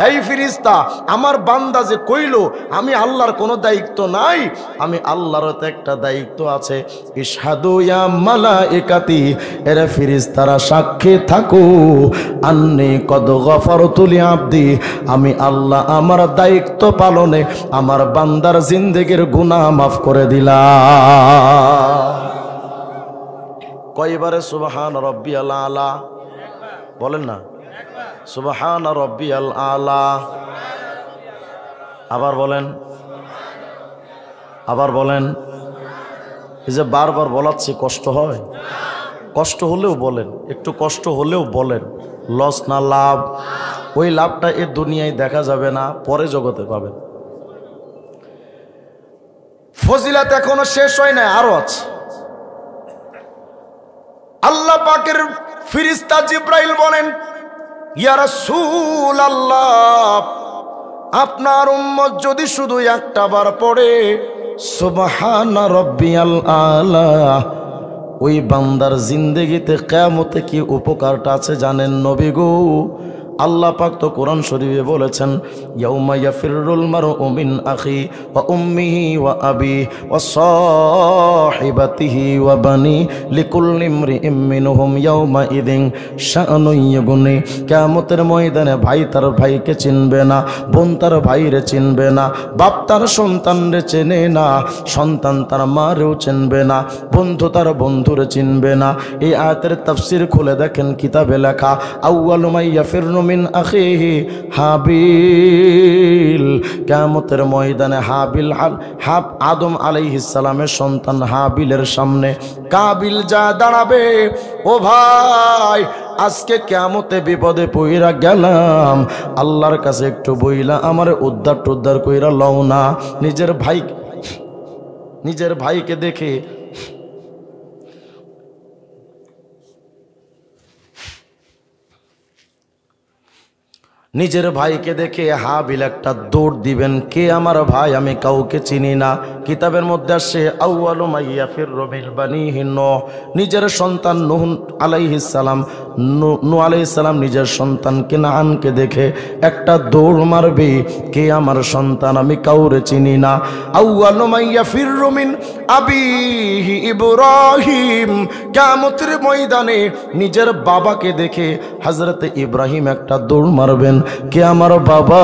A: এই ফেরেশতা আমার বান্দা যে কইলো আমি আল্লাহর কোনো দায়িত্ব নাই, আমি আল্লাহর তো একটা দায়িত্ব আছে। ইশহাদু ইয়া মালাইকাতি, এরা ফেরেশতারা সাক্ষী থাকো, আন্নী কদ গফারতু লি আবদি, আমি আল্লাহ আমার দায়িত্ব পালনে আমার বান্দার জিন্দেগির গুনাহ মাফ করে দিলাম। কয়বারে সুবহান রাব্বিয়াল আলা বলেন না? সুবহান রাব্বিয়াল আলা। আবার বলেন, আবার বলেন। এই যে বারবার বলাচ্ছি, কষ্ট হয়? কষ্ট হলেও বলেন, একটু কষ্ট হলেও বলেন। লস না লাভ? ওই লাভটা এ দুনিয়ায় দেখা যাবে না, পরে জগতে পাবেন। ফজিলত এখনো শেষ হয় না, আরো আছে। আল্লাহ পাকের ফেরেশতা জিবরাইল বলেন, ইয়া রাসূলুল্লাহ, আপনার উম্মত যদি শুধু একটা বার পড়ে সুবহানা রাব্বিয়াল আলা, ওই বান্দার জিন্দেগিতে কিয়ামতে কি উপকারটা আছে জানেন নবী গো? আল্লাহ পাক তো কোরআন শরীফে বলেছেন, ইয়াউমা ইয়াফিরুল মারউ মিন আখি ওয়া উম্মিহি ওয়া আবি ওয়া সাহিবাতিহি ওয়া বানি লিকুল্লি ইমরিইম মিনহুম ইয়াউমা ইযিন শাআনুন ইউগনি। কিয়ামতের ময়দানে ভাই তার ভাইকে চিনবে না, বোন তার ভাইরে চিনবে না, বাপ তার সন্তানরে চেনে না, সন্তান তার মারেও চিনবে না, বন্ধু তার বন্ধুরে চিনবে না। এই আয়াতের তাফসীর খুলে দেখেন, কিতাবে লেখা আউয়ালু মা ইয়াফিরু মিন আখিহি হাবিল। কিয়ামতের ময়দানে হাবিল আদম আলাইহিস সালামের সন্তান হাবিলের সামনে কাবিল যা দাঁড়াবে, ও ভাই আজকে কিয়ামতে বিপদে পইরা গেলাম, আল্লাহর কাছে একটু বইলা আমারে উদ্ধার কইরা লও না। নিজের ভাইকে দেখে হাবিল একটা দৌড় দিবেন, কে আমার ভাই? আমি কাউকে চিনি না। কিতাবের মধ্যে আসে আউয়ালু মা ইয়াফিরু মিন বানিহি নূহ, নিজের সন্তান নূহ আলাইহিস সালাম, নূহ আলাইহিস সালাম নিজের সন্তান কিনানকে দেখে একটা দৌড় মারবে, কে আমার সন্তান? আমি কাউরে চিনি না। আউয়ালু মা ইয়াফিরু মিন আবিহি ইব্রাহিম, কিয়ামতের ময়দানে নিজের বাবাকে দেখে হযরত ইব্রাহিম একটা দৌড় মারবেন, কে আমার বাবা?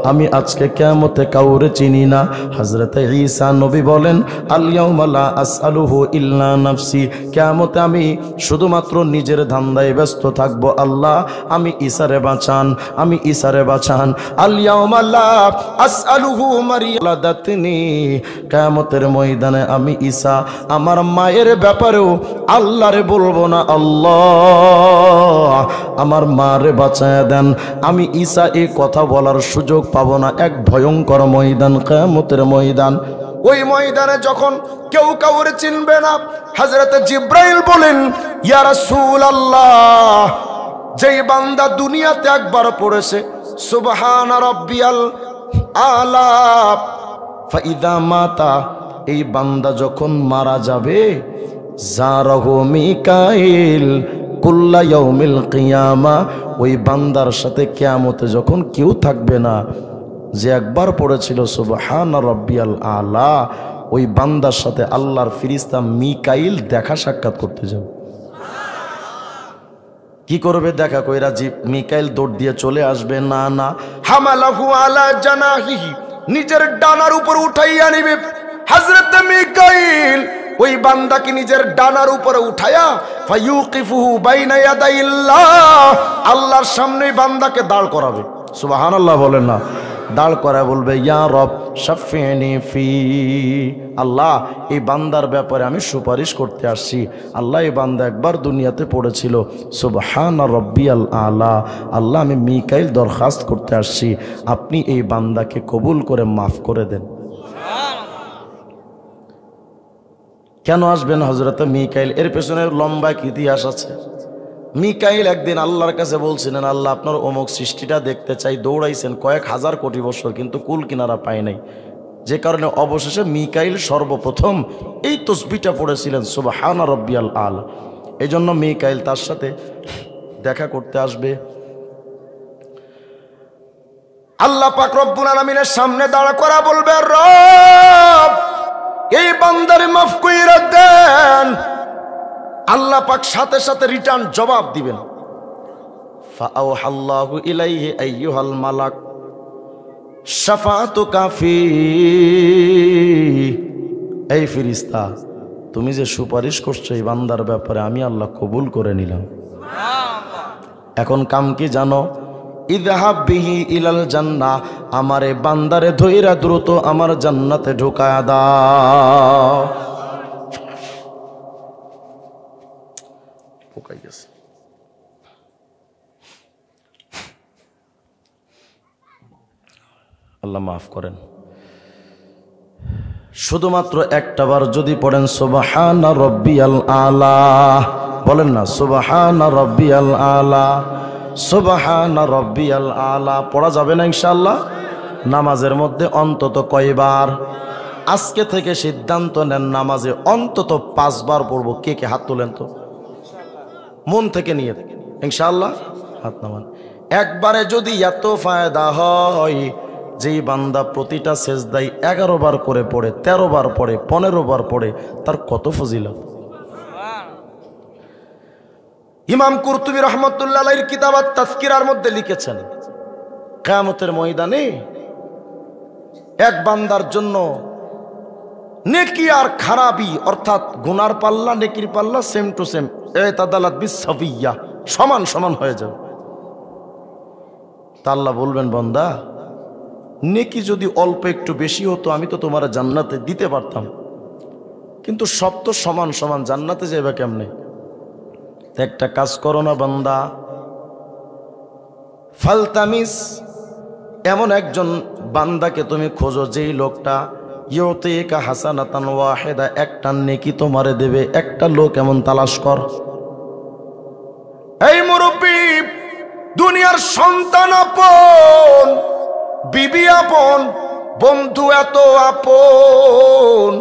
A: আমি আজকে কিয়ামতে কাউরে চিনি না। হযরত ঈসা নবী বলেন, আল ইয়াউমা লা আসআলুহু ইল্লা নাফসি, কিয়ামতে আমি শুধুমাত্র নিজের ধান্দায় ব্যস্ত থাকব। আল্লাহ আমি ঈসারে বাঁচান, আমি ঈসারে বাঁচান। আল ইয়াউমা লা আসআলুহু মারিয়ালাদাতনি, কিয়ামতের ময়দানে আমি ঈসা আমার মায়ের ব্যাপারেও আল্লাহরে বলবো না, আল্লাহ আমার মারে বাঁচায়া দেন। আমি ঈসা এই কথা বলার সুযোগ পাবো না। এক ভয়ঙ্কর ময়দান কিয়ামতের ময়দান। ওই ময়দানে যখন কেউ কাউরে চিনবে না, হযরত জিবরাইল বলেন, ইয়া রাসূলুল্লাহ, যেই বান্দা দুনিয়াতে একবার পড়েছে সুবহানা রাব্বিয়াল আলা ফাইদা মাতা, এই বান্দা যখন মারা যাবে, জারাহু মিকাইল কুল্লা ইয়াউমিল কিয়ামা, ওই বান্দার সাথে কিয়ামতে যখন কেউ থাকবে না, যে একবার পড়েছিল সুবহানা রাব্বিয়াল আলা, ওই বান্দার সাথে আল্লাহর ফেরেশতা মিকাইল দেখা সাক্ষাৎ করতে যাবে। কি করবে? দেখা কইরা মিকাইল দৌড় দিয়ে চলে আসবে? না না, হামালাহু আলা জানাহিহি, নিজের ডানার উপর উঠাইয়া নিবে হযরত মিকাইল। ওই বান্দাকে নিজের ডানার উপরে উঠায়া ফায়ুকিফুহু বাইনা ইয়াদাইল্লাহ, আল্লাহর সামনে বান্দাকে দাঁড় করাবে। সুবহানাল্লাহ বলেন না? দাঁড় করা বলবে, ইয়া রব শাফিনি ফি, আল্লাহ এই বান্দার ব্যাপারে আমি সুপারিশ করতে আসছি। আল্লাহ এই বান্দা একবার দুনিয়াতে পড়েছিল সুবহানা রাব্বিয়াল আলা, আল্লাহ আমি মিকাইল দরখাস্ত করতে আসছি, আপনি এই বান্দাকে কবুল করে মাফ করে দেন। কেন আসবেন হযরত মিকাইল? এর পেছনে লম্বা এক ইতিহাস আছে। মিকাইল একদিন আল্লাহর কাছে বলছিলেন, আল্লাহ আপনার অমুক সৃষ্টিটা দেখতে চাই। দৌড়াইছেন কয়েক হাজার কোটি বছর, কিন্তু কুল কিনারা পায় নাই। যে কারণে অবশেষে মিকাইল সর্বপ্রথম এই তসবিহটা পড়েছিলেন সুবহানা রাব্বিয়াল আলা। এই জন্য মিকাইল তার সাথে দেখা করতে আসবে। আল্লাহ পাক রব্বুল আলামিনের সামনে দাঁড়া করা বলবে, রব এই বান্দারে মাফ কইরা দেন। আল্লাহ পাক সাথে সাথে রিটার্ন জবাব দিবেন, ফাআওহাল্লাহু ইলাইহি আইয়ুহাল মালাক শাফাআতুকা ফি, এই ফেরেশতা তুমি যে সুপারিশ করছো এই বান্দার ব্যাপারে আমি আল্লাহ কবুল করে নিলাম। এখন কাম কি জানো? ইযহাব বিহি ইলাল জান্নাহ, আমারে বান্দারে ধইরা দ্রুত আমার জান্নাতে ঢুকায়া দাও। পোকাই গেছে। আল্লাহ মাফ করেন। শুধুমাত্র একটা বার যদি পড়েন সুবহানা রাব্বিয়াল আলা, বলেন না সুবহানা রাব্বিয়াল আলা, সুবহানা রাব্বিয়াল আলা পড়া যাবে না ইনশাআল্লাহ? নামাজের মধ্যে অন্তত কয়বার? আজকে থেকে সিদ্ধান্ত নেন নামাজে অন্তত 5 বার পড়বো। কে কে হাত তোলেন তো, মন থেকে নিয়ে ইনশাআল্লাহ হাত নামান। একবারে যদি এত ফায়দা হয়, যেই বান্দা প্রতিটা সেজদায় 11 বার করে পড়ে, 13 বার পড়ে, 15 বার পড়ে, তার কত ফজিলত। ইমাম কুরতুবী রহমতুল্লাহ আলাইহির কিতাব আত-তাযকিরার মধ্যে লিখেছেন, কিয়ামতের ময়দানে এক বান্দার জন্য নেকি আর খারাপি অর্থাৎ গুনার পাল্লা নেকির পাল্লা সেম টু সেম, ইতাদালাত বিসাবিয়্যা, সমান সমান হয়ে যাবে। তা আল্লাহ বলবেন, বান্দা নেকি যদি অল্প একটু বেশি হতো আমি তো তোমার জান্নাতে দিতে পারতাম, কিন্তু সব তো সমান সমান, জান্নাতে যাবে কেমনে? একটা কাজ করো না বান্দা, ফালতামিস, এমন একজন বান্দাকে তুমি খোঁজো যেই লোকটা ইউতিকা হাসানাতান ওয়াহিদা, একটা নেকি তোমারে দেবে। একটা লোক এমন তালাশ কর। এই মুরব্বি, দুনিয়ার সন্তান আপন, বিবি আপন, বন্ধু এত আপন,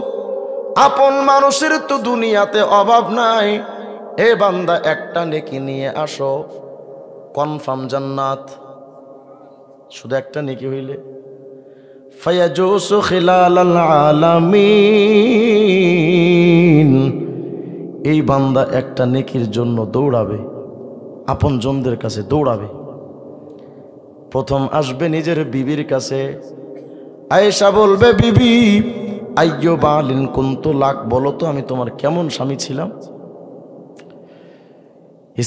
A: আপন মানুষের তো দুনিয়াতে অভাব নাই। এ বান্দা একটা নেকি নিয়ে আসো, কনফার্ম জান্নাত। শুধু একটা নেকি হইলে ফায়াজুসু খিলালাল আলামিন, এই বান্দা একটা নেকির জন্য দৌড়াবে, আপন জনদের কাছে দৌড়াবে। প্রথম আসবে নিজের বিবির কাছে। আয়েশা বলবে, বিবি আইয়ো বালিন কুনতু লাক, বলো তো আমি তোমার কেমন স্বামী ছিলাম।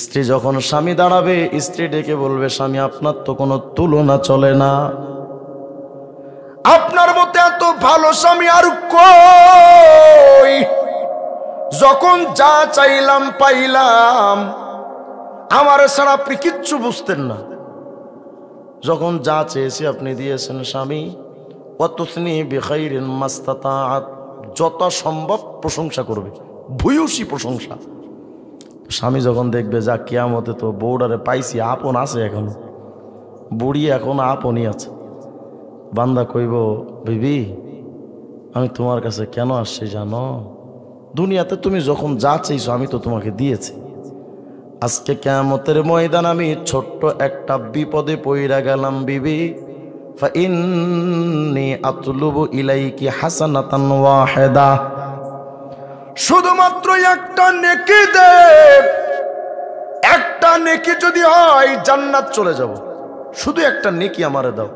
A: স্ত্রী যখন স্বামী দাঁড়াবে, স্ত্রী ডেকে বলবে, স্বামী আপনার তো কোনো তুলনা চলে না, আপনার মতো এত ভালো স্বামী আর কই, যখন যা চাইলাম পাইলাম, আমার ছাড়া আপনি কিচ্ছু বুঝতেন না, যখন যা চেয়েছি আপনি দিয়েছেন স্বামী। ওয়াতুসনি বিখাইরিন মাস্তাতাআত, যত সম্ভব প্রশংসা করবে, ভূয়সী প্রশংসা। স্বামী যখন দেখবে যা কিয়ামতে তো বউডারে পাইছি, আপন আছে এখনো, বুড়ি এখনো আপনই আছে, বান্দা কইব, বিবি আমি তোমার কাছে কেন আসছি জানো? দুনিয়াতে তুমি যখন যা চাইছো আমি তো তোমাকে দিয়েছি, আজকে কিয়ামতের ময়দান আমি ছোট্ট একটা বিপদে পইরা গেলাম বিবি। ফাইন্নী আতলুবু ইলাইকি হাসানাতান ওয়াহিদা, শুধুমাত্র একটা নেকি দে, একটা নেকি যদি হয় জান্নাত চলে যাব, শুধু একটা নেকি আমারে দাও।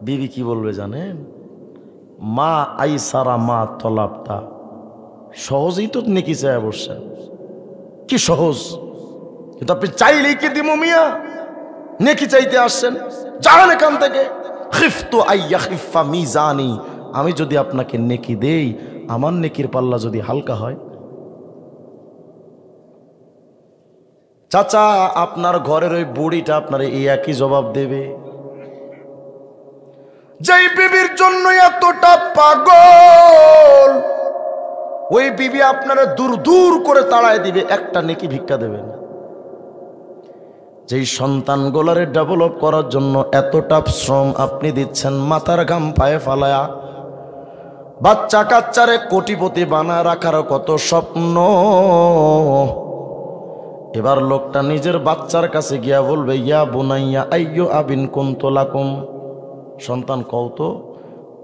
A: বিবি কি বলবে জানেন? মা আইসারা মা তলাবতা, সহজেই তো নেকি চায় বসছেন, কি সহজ, কিন্তু আপনি চাইলেই কি দিমু মিয়া? নেকি চাইতে আসছেন, জানেন এখান থেকে। খিফতু আইয়া খিফা মিজানি, আমি যদি আপনাকে নেকি দেই, আমার নেকির পাল্লা যদি হালকা হয়। চাচা আপনার ঘরের ওই বুড়িটা আপনার এই একই জবাব দেবে। যেই বিবির জন্য এতটা পাগল, ওই বিবি আপনারা দূর দূর করে তাড়ায় দিবে, একটা নেকি ভিক্ষা দেবে না। যেই সন্তানগুলারে ডেভেলপ করার জন্য এতটা শ্রম আপনি দিচ্ছেন, মাথার ঘাম পায়ে ফালায়া, বাচ্চা কাচ্চারে কোটিপতি বানায় রাখার কত স্বপ্ন। এবার লোকটা নিজের বাচ্চার কাছে গিয়া বলবে, ইয়া বুনাইয়া আইয়ু আবিন কুনতু লাকুম, সন্তান কও তো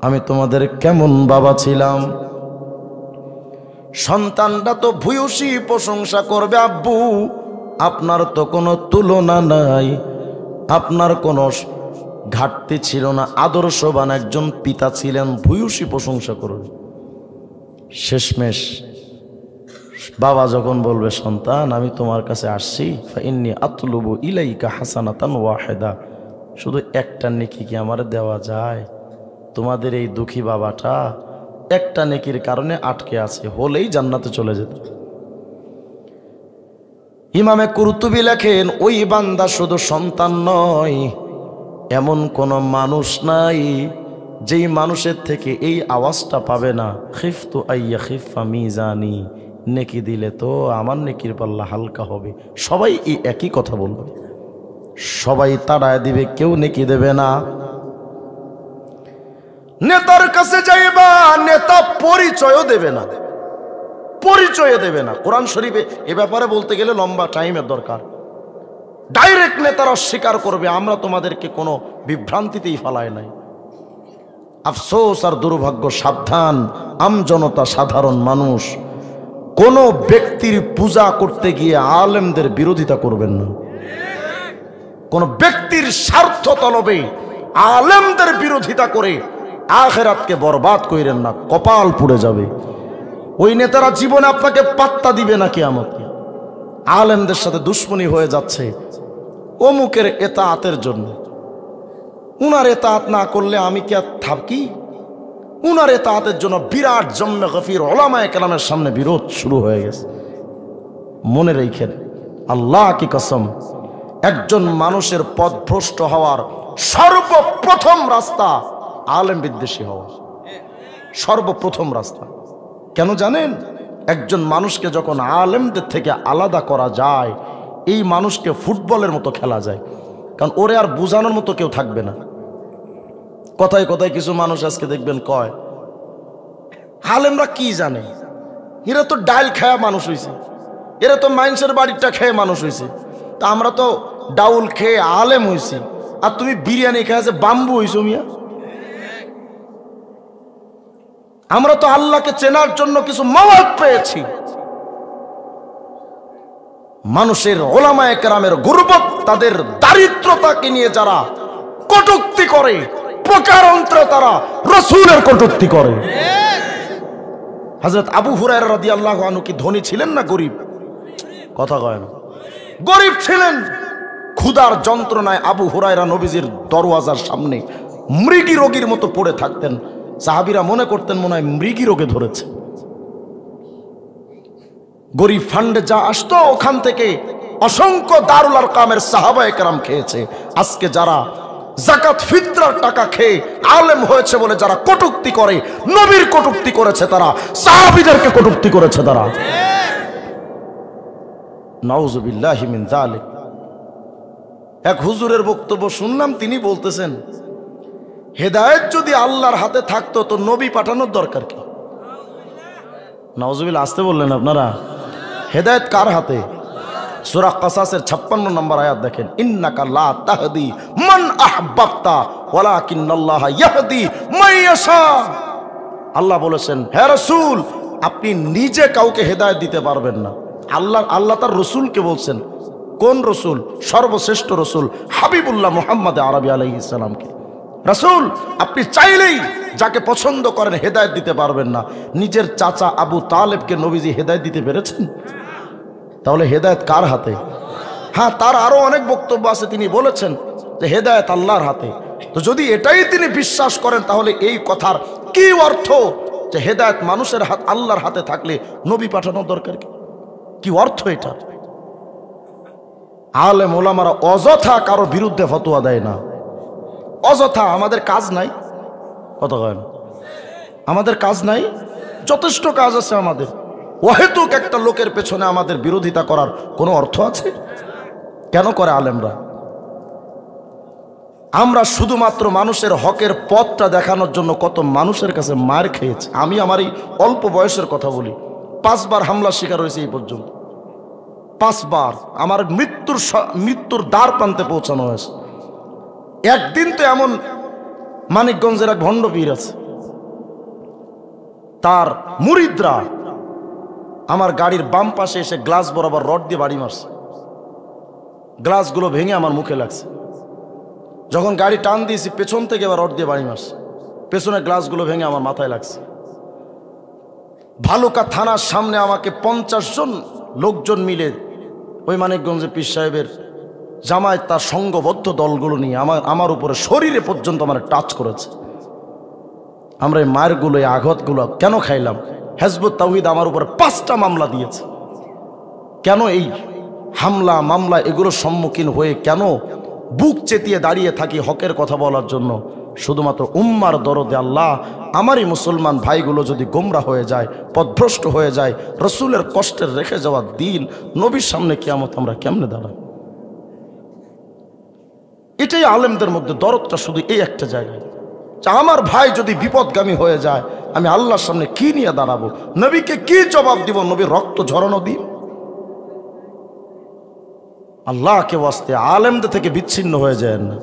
A: আমি তোমাদের কেমন বাবা ছিলাম। সন্তানটা তো ভূয়সী প্রশংসা করবে, আব্বু আপনার তো কোনো তুলনা নাই, আপনার কোনো ঘাটতি ছিল না, আদর্শবান একজন পিতা ছিলেন, ভূয়সী প্রশংসা করবে। শেষমেশ বাবা যখন বলবে, সন্তান আমি তোমার কাছে আসছি, ফাইন্নী আতলুবু ইলাইকা হাসানাতান ওয়াহিদা, শুধু একটা নেকি কি আমার দেওয়া যায়? তোমাদের এই দুঃখী বাবাটা একটা নেকির কারণে আটকে আছে, হলেই জান্নাতে চলে যেত। ইমামে কুরতুবী লেখেন, ওই বান্দা শুধু সন্তান নয়, এমন কোন মানুষ নাই যেই মানুষের থেকে এই আওয়াজটা পাবে না, খিফতু আইয়া খিফা মিজানি, নেকি দিলে তো আমার নেকির পাল্লা হালকা হবে। সবাই এই একই কথা বলবে, সবাই তাড়ায় দিবে, কেউ নেকি দেবে না। নেতার কাছে যাইবা, নেতা পরিচয়ও দেবে না, পরিচয় দেবে না। কোরআন শরীফে এ ব্যাপারে বলতে গেলে লম্বা টাইমের দরকার। ডাইরেক্ট নেতারা স্বীকার করবে, আমরা তোমাদেরকে কোনো বিভ্রান্তিতেই ফেলায় নাই। আফসোস আর দুর্ভাগ্য, সাবধান আমজনতা, সাধারণ মানুষ, কোন ব্যক্তির পূজা করতে গিয়ে আলেমদের বিরোধিতা করবেন না। কোন ব্যক্তির স্বার্থ তলবে আলেমদের বিরোধিতা করে আখিরাতকে বরবাদ কইরেন না, কপাল পুড়ে যাবে। ওই নেতারা জীবনে আপনাকে পাত্তা দিবে না কিয়ামতে। আলেমদের সাথে দুশ্মনী হয়ে যাচ্ছে অমুকের এতাআতের জন্য। উনার এতাআত না করলে আমি কি আর থাকি? উনার এতাআতের জন্য বিরাট জম্মে গফির ওলামায়ে কেরামের সামনে বিরোধ শুরু হয়ে গেছে। মনে রেখেন, আল্লাহ কি কসম, একজন মানুষের পথভ্রষ্ট হওয়ার সর্বপ্রথম রাস্তা আলেম বিদ্বেষী হওয়া, সর্বপ্রথম রাস্তা। কেন জানেন? একজন মানুষকে যখন আলেমদের থেকে আলাদা করা যায়, এই মানুষকে ফুটবলের মতো খেলা যায়, কারণ ওরে আর বোঝানোর মতো কেউ থাকবে না। কথায় কথায় কিছু মানুষ আজকে দেখবেন কয়, আলেমরা কি জানে, এরা তো ডাল খায়া মানুষ হয়েছে, এরা তো মাইন্সের বাড়িটা খেয়ে মানুষ হয়েছে, তা আমরা তো ডাউল খেয়ে আলেম হয়েছি, আর তুমি বিরিয়ানি খেয়ে বাম্বু হয়েছো মিয়া। আমরা তো আল্লাহকে চেনার জন্য কিছু মাওয়াত পেয়েছি। মানুষের ওলামায়ে কেরামের গুরবত, তাদের দারিদ্রতাকে নিয়ে যারা কটূক্তি করে, প্রকারান্তরে তারা রাসূলের কটূক্তি করে। হযরত আবু হুরায়রা রাদিয়াল্লাহু আনহু কি ধনী ছিলেন না গরিব? কথা কয় না, গরিব ছিলেন। ক্ষুধার যন্ত্রণায় আবু হুরায়রা নবীজির দরওয়াজার সামনে মৃগী রোগীর মতো পড়ে থাকতেন। সাহাবীরা মনে করতেন মনে হয় মৃগী রোগে ধরেছে। গরিব ফান্ডে যা আসতো ওখান থেকে অসংখ্য দারুল আরকামের সাহাবায়ে কেরাম খেয়েছে। আজকে যারা যাকাত ফিতরার টাকা খেয়ে আলেম হয়েছে বলে যারা কটূক্তি করে, নবীর কটূক্তি করেছে তারা, সাহাবীদেরকে কটূক্তি করেছে তারা। নাউযুবিল্লাহি মিন যালিক। এক হুজুরের বক্তব্য শুনলাম, তিনি বলতেছেন, হেদায়েত যদি আল্লাহর হাতে থাকতো তো নবী পাঠানোর দরকার কি? নাউযুবিল্লাহ, আসতে বললেন আপনারা। হেদায়েত কার হাতে? সূরা কাসাসের 56 নম্বর আয়াত দেখেন, ইন্নাকা লা তাহদি মান আহবাবতা ওয়ালাকিন্নাল্লাহা ইয়াহদি মান ইয়াশা। আল্লাহ বলেছেন, হে রাসূল, আপনি নিজে কাউকে হেদায়েত দিতে পারবেন না। আল্লাহ তার রাসূলকে বলছেন। কোন রাসূল? সর্বশ্রেষ্ঠ রাসূল হাবিবুল্লাহ মুহাম্মদ আরবি আলাইহিস সালামকে। রাসূল, আপনি চাইলেই যাকে পছন্দ করেন হেদায়েত দিতে পারবেন না। নিজের চাচা আবু তালেবকে নবীজি হেদায়েত দিতে পেরেছেন? তাহলে হেদায়েত কার হাতে? হ্যাঁ, তার আরো অনেক বক্তব্য আছে, তিনি বলেছেন যে হেদায়েত আল্লাহর হাতে। তো যদি এটাই তিনি বিশ্বাস করেন, তাহলে এই কথার কি অর্থ যে হেদায়েত মানুষের হাত, আল্লাহর হাতে থাকলে নবী পাঠানোর দরকার কি? কি অর্থ এটা? আলেম ওলামারা অযথা কারো বিরুদ্ধে ফতোয়া দেয় না, অযথা। আমাদের কাজ নাই, কথা কয় না, আমাদের কাজ নাই, যথেষ্ট কাজ আছে আমাদের। অহেতুক একটা লোকের পেছনে আমাদের বিরোধিতা করার কোনো অর্থ আছে? কেন করে আলেমরা? আমরা শুধুমাত্র মানুষের হকের পথটা দেখানোর জন্য কত মানুষের কাছে মার খেয়েছি। আমি আমার এই অল্প বয়সের কথা বলি, 5 বার হামলার শিকার হয়েছে এই পর্যন্ত। 5 বার আমার মৃত্যুর দ্বার প্রান্তে পৌঁছানো হয়েছে। একদিন তো এমন মানিকগঞ্জের এক ভণ্ড পীর আছে, তার মুরিদরা আমার গাড়ির বাম পাশে এসে গ্লাস বরাবর রড দিয়ে বাড়ি মারছে। গ্লাসগুলো ভেঙে আমার মুখে লাগছে। যখন গাড়ি টান দিয়েছি পেছন থেকে এবার রড দিয়ে বাড়ি মারছে, পেছনে গ্লাসগুলো ভেঙে আমার মাথায় লাগছে। ভালুকা থানার সামনে আমাকে 50 জন লোকজন মিলে ওই মানিকগঞ্জে পীর সাহেবের জামায়াত তার সংঘবদ্ধ দলগুলো নিয়ে আমার উপরে শরীরে পর্যন্ত আমার টাচ করেছে। আমরা এই মারগুলো, এই আঘাতগুলো কেন খাইলাম? হিজবুত তাওহীদ আমার উপরে 5টা মামলা দিয়েছে। কেন এই হামলা মামলা এগুলোর সম্মুখীন হয়ে কেন বুক চেতিয়ে দাঁড়িয়ে থাকি হকের কথা বলার জন্য? শুধুমাত্র উম্মার দরদে আল্লাহ আমারই মুসলমান ভাইগুলো যদি গোমরাহ হয়ে যায়, পথভ্রষ্ট হয়ে যায়, রসুলের কষ্টের রেখে যাওয়া দিন নবীর সামনে কিয়ামত আমরা কেমনে দাঁড়াই? এটাই আলেমদের মধ্যে দরদটা, শুধু এই একটা জায়গায় যে আমার ভাই যদি বিপদগামী হয়ে যায় আমি আল্লাহর সামনে কি নিয়ে দাঁড়াবো, নবীকে কি জবাব দিব? নবীর রক্ত ঝরানো দিন। আল্লাহকে ওয়াস্তে আলেমদের থেকে বিচ্ছিন্ন হয়ে যায় না।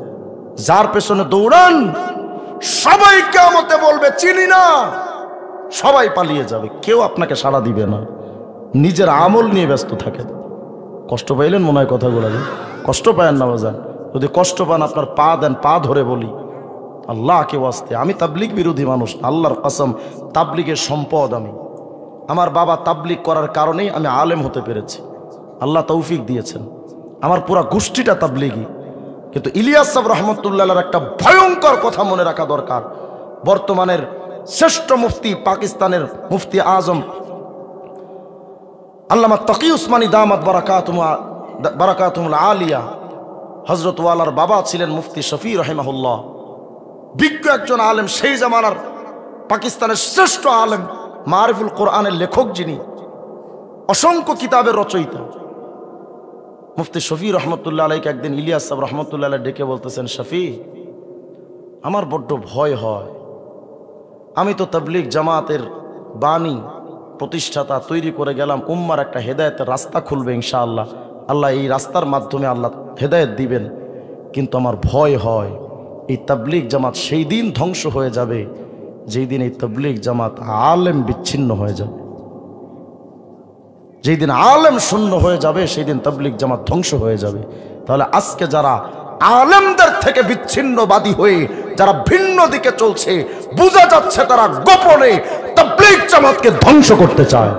A: যার পেছনে দৌড়ান সবাই কিয়ামতে বলবে চিনি না, সবাই পালিয়ে যাবে, কেউ আপনাকে সাড়া দিবে না। নিজের আমল নিয়ে ব্যস্ত থাকেন। কষ্ট পাইলেন মনে হয় কথাগুলো? কষ্ট পায়েন না বাজান? যদি কষ্ট পান আপনার পা দেন, পা ধরে বলি আল্লাহকে ওয়াস্তে আমি তাবলিগ বিরোধী মানুষ, আল্লাহর কসম তাবলিগের সম্পদ আমি। আমার বাবা তাবলিগ করার কারণেই আমি আলেম হতে পেরেছি, আল্লাহ তৌফিক দিয়েছেন। আমার পুরা গোষ্ঠীটা তাবলিগী। কিন্তু ইলিয়াস সাহেব রহমতুল্লাহর একটা ভয়ঙ্কর কথা মনে রাখা দরকার। বর্তমানের শ্রেষ্ঠ মুফতি, পাকিস্তানের মুফতি আজম আল্লামা তকি উসমানী দামাত বারাকাতুমুল আলিয়া, হযরত ওয়ালার বাবা ছিলেন মুফতি শফি রহিমাহুল্লাহ, বিজ্ঞ একজন আলেম, সেই জামানার পাকিস্তানের শ্রেষ্ঠ আলেম, মারিফুল কোরআনের লেখক যিনি, অসংখ্য কিতাবের রচয়িতা। মুফতি শফি রহমতুল্লাহ আলাইকে একদিন ইলিয়াস সাহেব রহমতুল্লাহ আলাই ডেকে বলতেছেন, শফি আমার বড্ড ভয় হয়, আমি তো তাবলিগ জামাতের বাণী প্রতিষ্ঠাতা তৈরি করে গেলাম, উম্মার একটা হেদায়েতের রাস্তা খুলবে ইনশাআল্লাহ, আল্লাহ এই রাস্তার মাধ্যমে আল্লাহ হেদায়েত দিবেন, কিন্তু আমার ভয় হয় এই তাবলিগ জামাত সেই দিন ধ্বংস হয়ে যাবে যেই দিন এই তাবলিগ জামাত আলেম বিচ্ছিন্ন হয়ে যাবে। যেই দিন আলেম শূন্য হয়ে যাবে সেই দিন তাবলিগ জামাত ধ্বংস হয়ে যাবে। তাহলে আজকে যারা আলেমদের থেকে বিচ্ছিন্নবাদী হয়ে যারা ভিন্ন দিকে চলছে, বোঝা যাচ্ছে তারা গোপনে তাবলিগ জামাতকে ধ্বংস করতে চায়।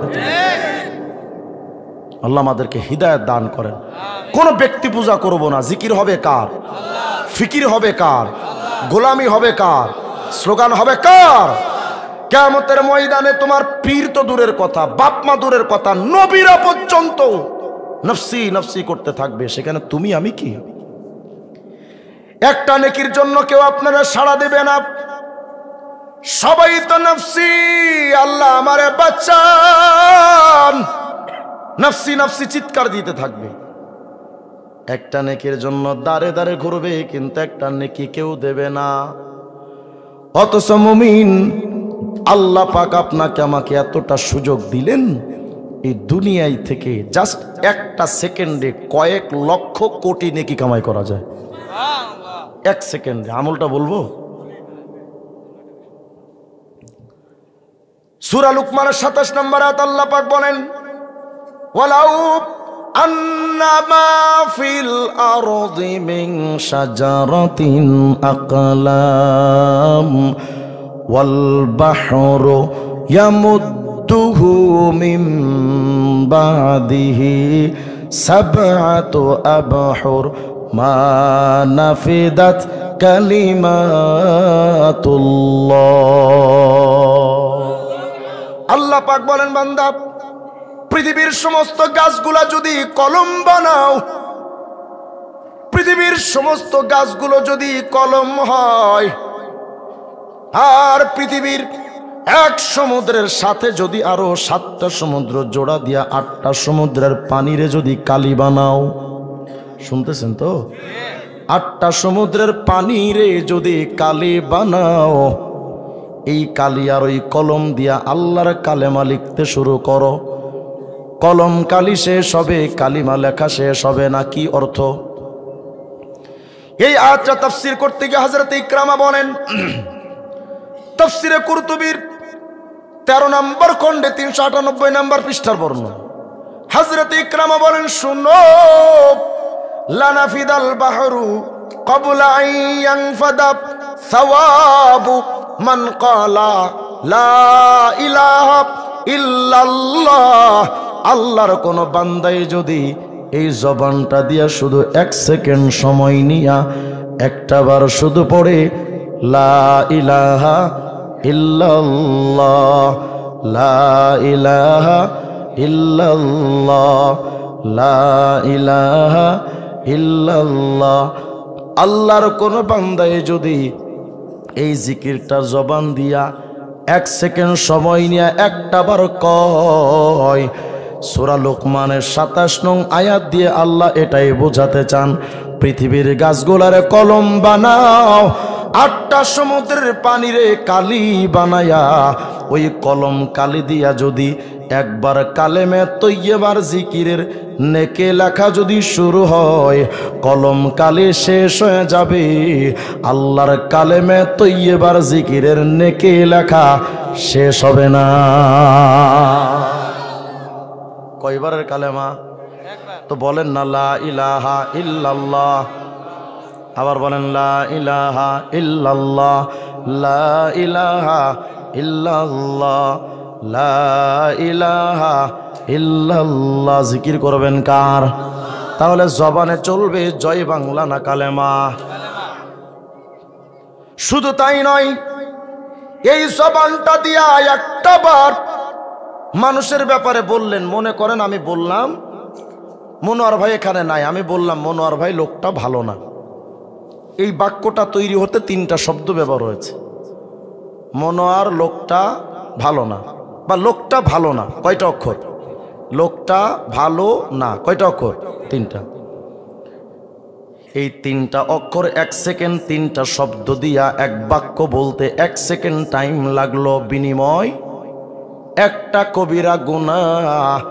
A: আল্লাহ আমাদেরকে হিদায়াত দান করেন। কোন ব্যক্তি পূজা করব না, জিকির হবে কার? ফিকির হবে কার? গোলামি হবে কার? স্লোগান হবে কার? কিয়ামতের ময়দানে তোমার পীর তো দূরের কথা, বাপ মা দূরের কথা, নবীরা পর্যন্ত নফসি নফসি করতে থাকবে, সেখানে তুমি আমি কি? একটা নেকির জন্য কেউ আপনারা সাড়া দেবে না, সবাই তো নফসি, আল্লাহ আমারে বাঁচান, নফসি নফসি চিৎকার দিতে থাকবে। একটা নেকির জন্য দাঁড়ে দাঁড়ে ঘুরবে, কিন্তু একটা নেকি কেউ দেবে না। অথচ মুমিন আল্লাহ পাক আপনাকে আমাকে এতটা সুযোগ দিলেন, এই দুনিয়ায় থেকে জাস্ট একটা সেকেন্ডে কয়েক লক্ষ কোটি নেকি কামাই করা যায়। এক সেকেন্ডে আমলটা বলবো, সূরা লুকমানের 27 নম্বর আয়াত আল্লাহ পাক বলেন, ওয়ালাউ আন্নামা ফিল আরদি মিন শাজারাতিন আকলাম ওয়াল বাহরু ইয়ামুদ্দুহু মিন বাদিহি সাবআতু আবহুর মা নাফিদাত কালিমাতুল্লাহ। আল্লাহ পাক বলেন, বান্দা পৃথিবীর সমস্ত গাছগুলা যদি কলম বানাও, পৃথিবীর সমস্ত গাছগুলো যদি কলম হয়, আর পৃথিবীর এক সমুদ্রের সাথে যদি আরো 7টা সমুদ্র জোড়া দিয়া 8টা সমুদ্রের পানিরে যদি কালি বানাও, শুনতেছেন তো? 8টা সমুদ্রের পানিরে যদি কালি বানাও, এই কালি আর ওই কলম দিয়া আল্লাহর কালেমা লিখতে শুরু করো, কলম কালি শেষ হবে, কালিমা লেখা শেষ হবে না। কি অর্থ? এই আয়াতটা তাফসীর করতে গিয়ে হযরত ইকরামা বলেন, তাফসীরে কুরতুবীর 13 নম্বর খণ্ডে 398 নম্বর পৃষ্ঠার বর্ণনা, হযরত ইকরামা বলেন, শুনো, লানাফিদাল বাহরু ক্বাবলা আন ইয়ানফাদা সাওয়াবু মান ক্বালা লা ইলাহা ইল্লাল্লাহ। আল্লাহর কোন বান্দাই যদি এই জবানটা দিয়া শুধু 1 সেকেন্ড সময় নিয়া একটাবার শুধু পড়ে লা ইলাহা ইল্লাল্লাহ, লা ইলাহা ইল্লাল্লাহ, লা ইলাহা ইল্লাল্লাহ, আল্লাহর কোন বান্দাই যদি এই জিকিরটা জবান দিয়া 1 সেকেন্ড সময় নিয়ে একটা বার কয়। সূরা লোকমানের 27 নং আয়াত দিয়ে আল্লাহ এটাই বোঝাতে চান, পৃথিবীর গাছগুলারে কলম বানাও, 8টা সমুদ্রের পানিরে কালি বানায়া ওই কলম কালি দিয়া যদি একবার কালেমে তৈয়বার জিকিরের নেকে লেখা যদি শুরু হয়, কলম কালি শেষ হয়ে যাবে, আল্লাহর কালেমে তৈয়বার জিকিরের নেকে লেখা শেষ হবে না। কয়বারের কালেমা? তো বলেন না লা ইলাহা ইল্লাল্লাহ, আবার বলেন লা ইলাহা ইল্লাল্লাহ, লা ইলাহা ইল্লাল্লাহ, লা ইলাহা ইল্লাল্লাহ। জিকির করবেন কার? তাহলে জবানে চলবে জয় বাংলা না কালেমা? শুধু তাই নয়, এই জবানটা দিয়া একটা বার মানুষের ব্যাপারে বললেন, মনে করেন আমি বললাম মনোয়ার ভাই এখানে নাই, আমি বললাম মনোয়ার ভাই লোকটা ভালো না। এই বাক্যটা তৈরি হতে 3টা শব্দ ব্যবহার হয়েছে। মনোয়ার লোকটা ভালো না, বা লোকটা ভালো না, কয়টা অক্ষর? লোকটা ভালো না, কয়টা অক্ষর? 3টা। এই 3টা অক্ষর 1 সেকেন্ড 3টা শব্দ দিয়া এক বাক্য বলতে 1 সেকেন্ড টাইম লাগলো, বিনিময় একটা কবিরা গুনাহ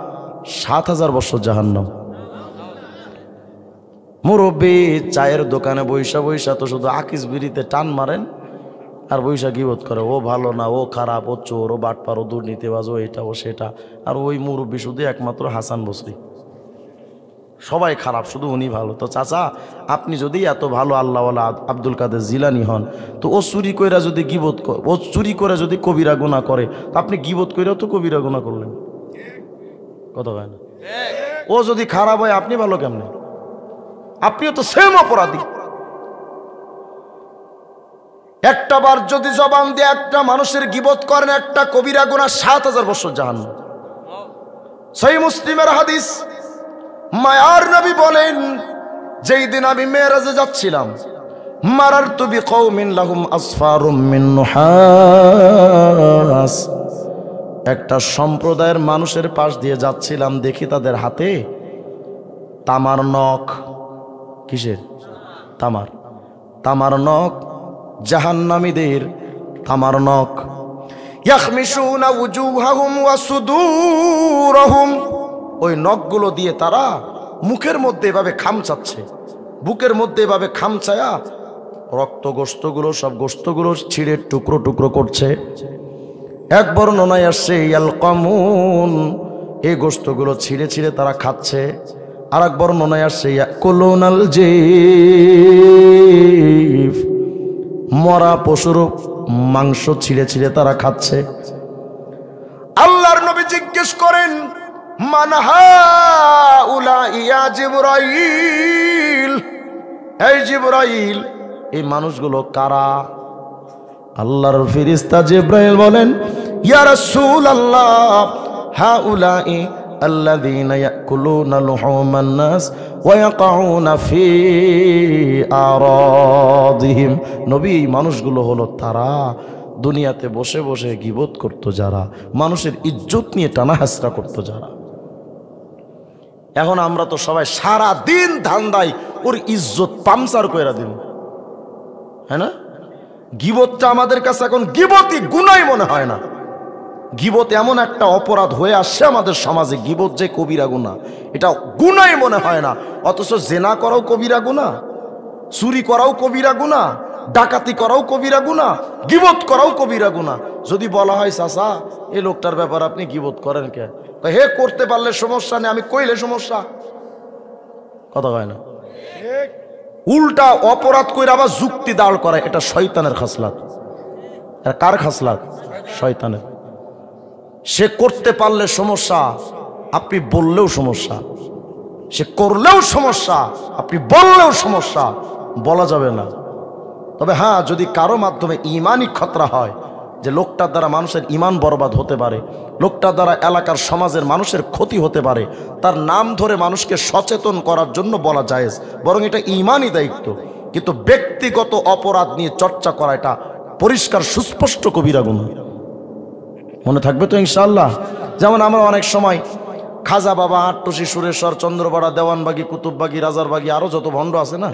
A: 7000 বছর জাহান্নাম। মুরব্বী চায়ের দোকানে বৈশা বৈশা তো শুধু আকিস বিড়িতে টান মারেন আর বৈশা গিবত করে, ও ভালো না, ও খারাপ, ও চোর, ও বাটপার, ও দুর্নীতিবাজ, ও এটা ও সেটা। আর ওই মুরব্বী শুধু একমাত্র হাসান বসরি, সবাই খারাপ, শুধু উনি ভালো। তো চাচা, আপনি যদি এত ভালো আল্লাহওয়ালা আব্দুল কাদের জিলানি হন, তো ও চুরি কইরা যদি গিবত, ও চুরি করে যদি কবিরা গুনাহ করে, তো আপনি গিবত কইরাও তো কবিরা গুনাহ করলেন। কথা হয় না? ও যদি খারাপ হয় আপনি ভালো কেমনে? আপনিও তো সেম অপরাধী। একটা বার যদি জবান দিয়ে একটা মানুষের গিবত করেন, একটা কবিরা গুনাহ 7000 বছর জাহান্নাম। সহিহ মুসলিমের হাদিস, মায়ার নবী বলেন, যেই দিন আমি মেরাজে যাচ্ছিলাম, মারারতু বিকওমিন লাহুম আসফারুম মিন নুহাস, একটা সম্প্রদায়ের মানুষের পাশ দিয়ে যাচ্ছিলাম, দেখি তাদের হাতে তামার নখ। কিসের? তামার। তামার নখ, জাহান্নামীদের তামার নখ। ইয়াখমিশুনা উজুহাহুম ওয়া সুদুরহুম, ওই নখগুলো দিয়ে তারা মুখের মধ্যে এভাবে খামচাচ্ছে, বুকের মধ্যে এভাবে খামচায়া রক্ত গোশতগুলো, সব গোশতগুলো ছিঁড়ে টুকরো টুকরো করছে। এক বর্ণনায় আসছে ইয়ালকামুন, এই গোশতগুলো ছিঁড়ে ছিঁড়ে তারা খাচ্ছে। আর এক বর্ণনায় আসছে ইয়াকুলুনাল জিফ, মরা পশুর মাংস ছিঁড়ে ছিঁড়ে তারা খাচ্ছে। আল্লাহর নবী জিজ্ঞেস করেন, মান হাউলা ইয়া জিবরাইল, এই জিবরাইল, এই মানুষগুলো কারা? আল্লাহর ফেরেশতা জিবরাইল বলেন, ইয়া রাসূলুল্লাহ, হাউলাই আল্লাযীনা ইয়াকুলুনা লুহুমান নাস ওয়া ইয়াকাউনা ফি আরাদিহিম। নবী, এই মানুষগুলো হলো তারা দুনিয়াতে বসে বসে গীবত করতো যারা, মানুষের ইজ্জত নিয়ে টানা হাসরা করতো যারা। এখন আমরা তো সবাই সারা দিন ধান্দায় ওর ইজ্জত পামচার কইরা দিন, হ্যাঁ না? গীবতটা আমাদের কাছে এখন গীবতই গুনাহ মনে হয় না। গীবত এমন একটা অপরাধ হয়ে আসছে আমাদের সমাজে, গীবত যে কবিরা গুনাহ, এটা গুনাহ মনে হয় না। অথচ জেনা করাও কবিরা গুনাহ, চুরি করাও কবিরা গুনাহ, ডাকাতি করাও কবিরা গুনাহ, গীবত করাও কবিরা গুনাহ। যদি বলা হয় চাচা এই লোকটার ব্যাপার আপনি গীবত করেন কে? হে করতে পারলে সমস্যা নেই, আমি কইলে সমস্যা। কথা হয় না? উল্টা অপরাধ কইরা আবার যুক্তি দাঁড় করায়, এটা শয়তানের খাসলাত। কার খাসলাত? শয়তানের। সে করতে পারলে সমস্যা, আপনি বললেও সমস্যা। সে করলেও সমস্যা, আপনি বললেও সমস্যা। বলা যাবে না। তবে হ্যাঁ, যদি কারো মাধ্যমে ইমানি খতরা হয়, যে লোকটার দ্বারা মানুষের ইমান বরবাদ হতে পারে, লোকটার দ্বারা এলাকার সমাজের মানুষের ক্ষতি হতে পারে, তার নাম ধরে মানুষকে সচেতন করার জন্য বলা জায়েজ, বরং এটা ইমানই দায়িত্ব। কিন্তু ব্যক্তিগত অপরাধ নিয়ে চর্চা করা এটা পরিষ্কার সুস্পষ্ট কবিরা গুনাহ। মনে থাকবে তো ইনশাআল্লাহ? যেমন আমরা অনেক সময় খাজা বাবা, আট্টসি, সুরেশ্বর, চন্দ্রপাড়া, দেওয়ানবাগি, কুতুববাগি, রাজারবাগি, আরো যত ভণ্ড আছে না,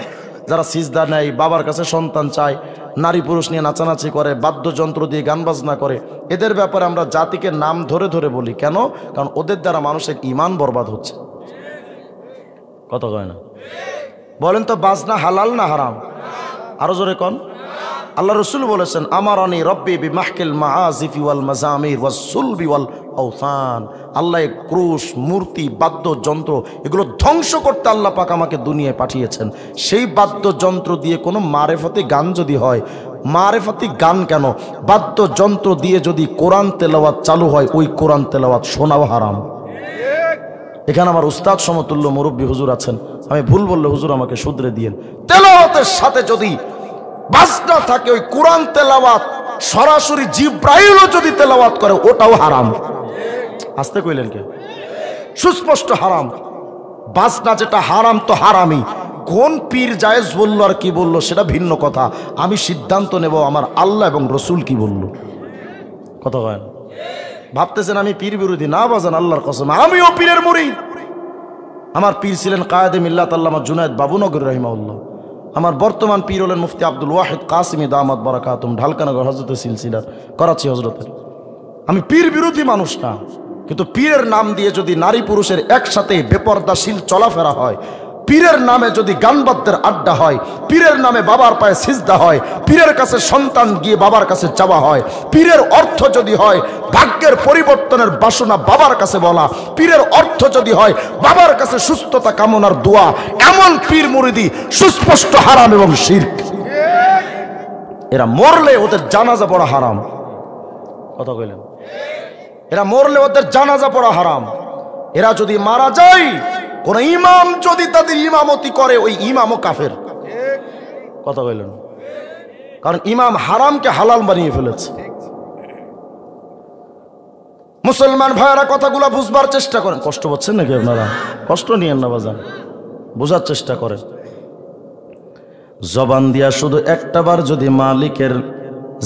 A: যারা সিজদা নেয়, বাবার কাছে সন্তান চায়, নারী পুরুষ নিয়ে নাচানাচি করে, বাদ্যযন্ত্র দিয়ে গান বাজনা করে, এদের ব্যাপারে আমরা জাতিকে নাম ধরে ধরে বলি। কেন? কারণ ওদের দ্বারা মানুষের ঈমান বরবাদ হচ্ছে। কত কয় না? বলেন তো, বাজনা হালাল না হারাম? আরো জোরে কোন। আল্লাহ রসুল বলেছেন, আমারানি রব্বি বিমাহকিল মাআজিফি ওয়াল মাজামির ওয়াস সুলবি ওয়াল আওসান। আল্লাহ ক্রুশ, মূর্তি, বাদ্যযন্ত্র এগুলো ধ্বংস করতে আল্লাহ পাক আমাকে দুনিয়ায় পাঠিয়েছেন। সেই বাদ্যযন্ত্র দিয়ে কোনো মারেফতি গান যদি হয়, মারেফতি গান কেন, বাদ্যযন্ত্র দিয়ে যদি কোরআন তেলাওয়াত চালু হয়, ওই কোরআন তেলাওয়াত শোনাও হারাম। এখানে আমার উস্তাদ সমতুল্য মুরব্বী হুজুর আছেন, আমি ভুল বললে হুজুর আমাকে শুধরে দিয়েন। তেলাওয়াতের সাথে যদি বাজনা থাকে, ওই কোরআন তেলাওয়াত সরাসরি জিব্রাইলও যদি তেলাওয়াত করে, ওটাও হারাম। আসতে কইলেন কে? সুস্পষ্ট হারাম। বাজনা যেটা হারাম তো হারামই। কোন পীর জায়েজ বললো আর কি বললো সেটা ভিন্ন কথা। আমি সিদ্ধান্ত নেব আমার আল্লাহ এবং রসুল কি বলল। কথা কয় না? ভাবতেছেন আমি পীর বিরোধী? না বাজান, আল্লাহর কসম আমিও পীরের মুরিদ। আমার পীর ছিলেন কায়েদে মিল্লাত আল্লামা জুনায়েদ বাবুনগরী রাহিমাহুল্লাহ। আমার বর্তমান পীর হলেন মুফতি আব্দুল ওয়াহিদ কাসিমি দামাত বারাকাতুম, ঢালকানগর হযরতের সিলসিলার, করাচি হযরতের। আমি পীর বিরোধী মানুষ না, কিন্তু পীরের নাম দিয়ে যদি নারী পুরুষের একসাথে বেপরদাশীল চলাফেরা হয়, পীরের নামে যদি গানবাদ্যের আড্ডা হয়, পীরের নামে বাবার পায়ে সিজদা হয়, পীরের কাছে সন্তান গিয়ে বাবার কাছে চাওয়া হয়, পীরের অর্থ যদি হয় ভাগ্যের পরিবর্তনের বাসনা বাবার কাছে বলা, পীরের অর্থ যদি হয় বাবার কাছে সুস্থতা কামনার দোয়া, এমন পীর মুরিদি সুস্পষ্ট হারাম এবং শিরক। এরা মরলে ওদের জানাজা পড়া হারাম। কথা কইলেন? এরা মরলে ওদের জানাজা পড়া হারাম। এরা যদি মারা যায়, কোন ইমাম যদি তাদের ইমামতি করে, ওই ইমামও কাফের। কথা কইলেন? কারণ ইমাম হারামকে হালাল বানিয়ে ফেলেছে। মুসলমান ভাইয়েরা কথাগুলো বুঝবার চেষ্টা করেন। কষ্ট পাচ্ছেন নাকি আপনারা? কষ্ট নিয়েন না বাজান, বোঝার চেষ্টা করেন। জবান দিয়া শুধু একটাবার যদি মালিকের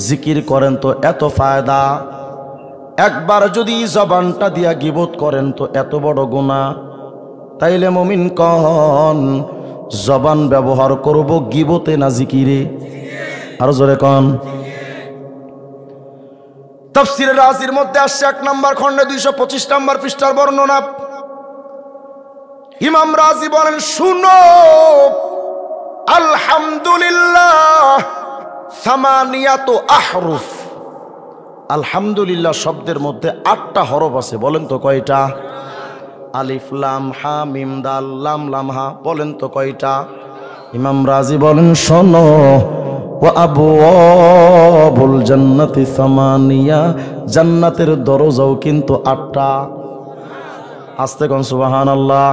A: জিকির করেন তো এত ফায়দা, একবার যদি জবানটা দিয়া গীবত করেন তো এত বড় গুনাহ। তাইলে মুমিন কন, জবান ব্যবহার করব গীবতে না জিকিরে? আরো জোরে কন। তাফসীরে রাজির মধ্যে আসছে 1 নম্বর খণ্ডে 225 নম্বর পৃষ্ঠার বর্ণনা। ইমাম রাজি বলেন, শুনো, আলহামদুলিল্লাহ সামানিয়াতু আহরুফ। আলহামদুলিল্লাহ শব্দের মধ্যে 8টা হরফ আছে। বলেন তো কয়টা? আলিফ লাম হা মিম দাল লাম লাম হা। বলেন তো কয়টা? ইমাম রাজি বলেন, শোনো, ওয়া আবওয়াবুল জান্নাতি সামানিয়া, জান্নাতের দরজাও কিন্তু 8টা। আস্তে কোন সুবহানাল্লাহ।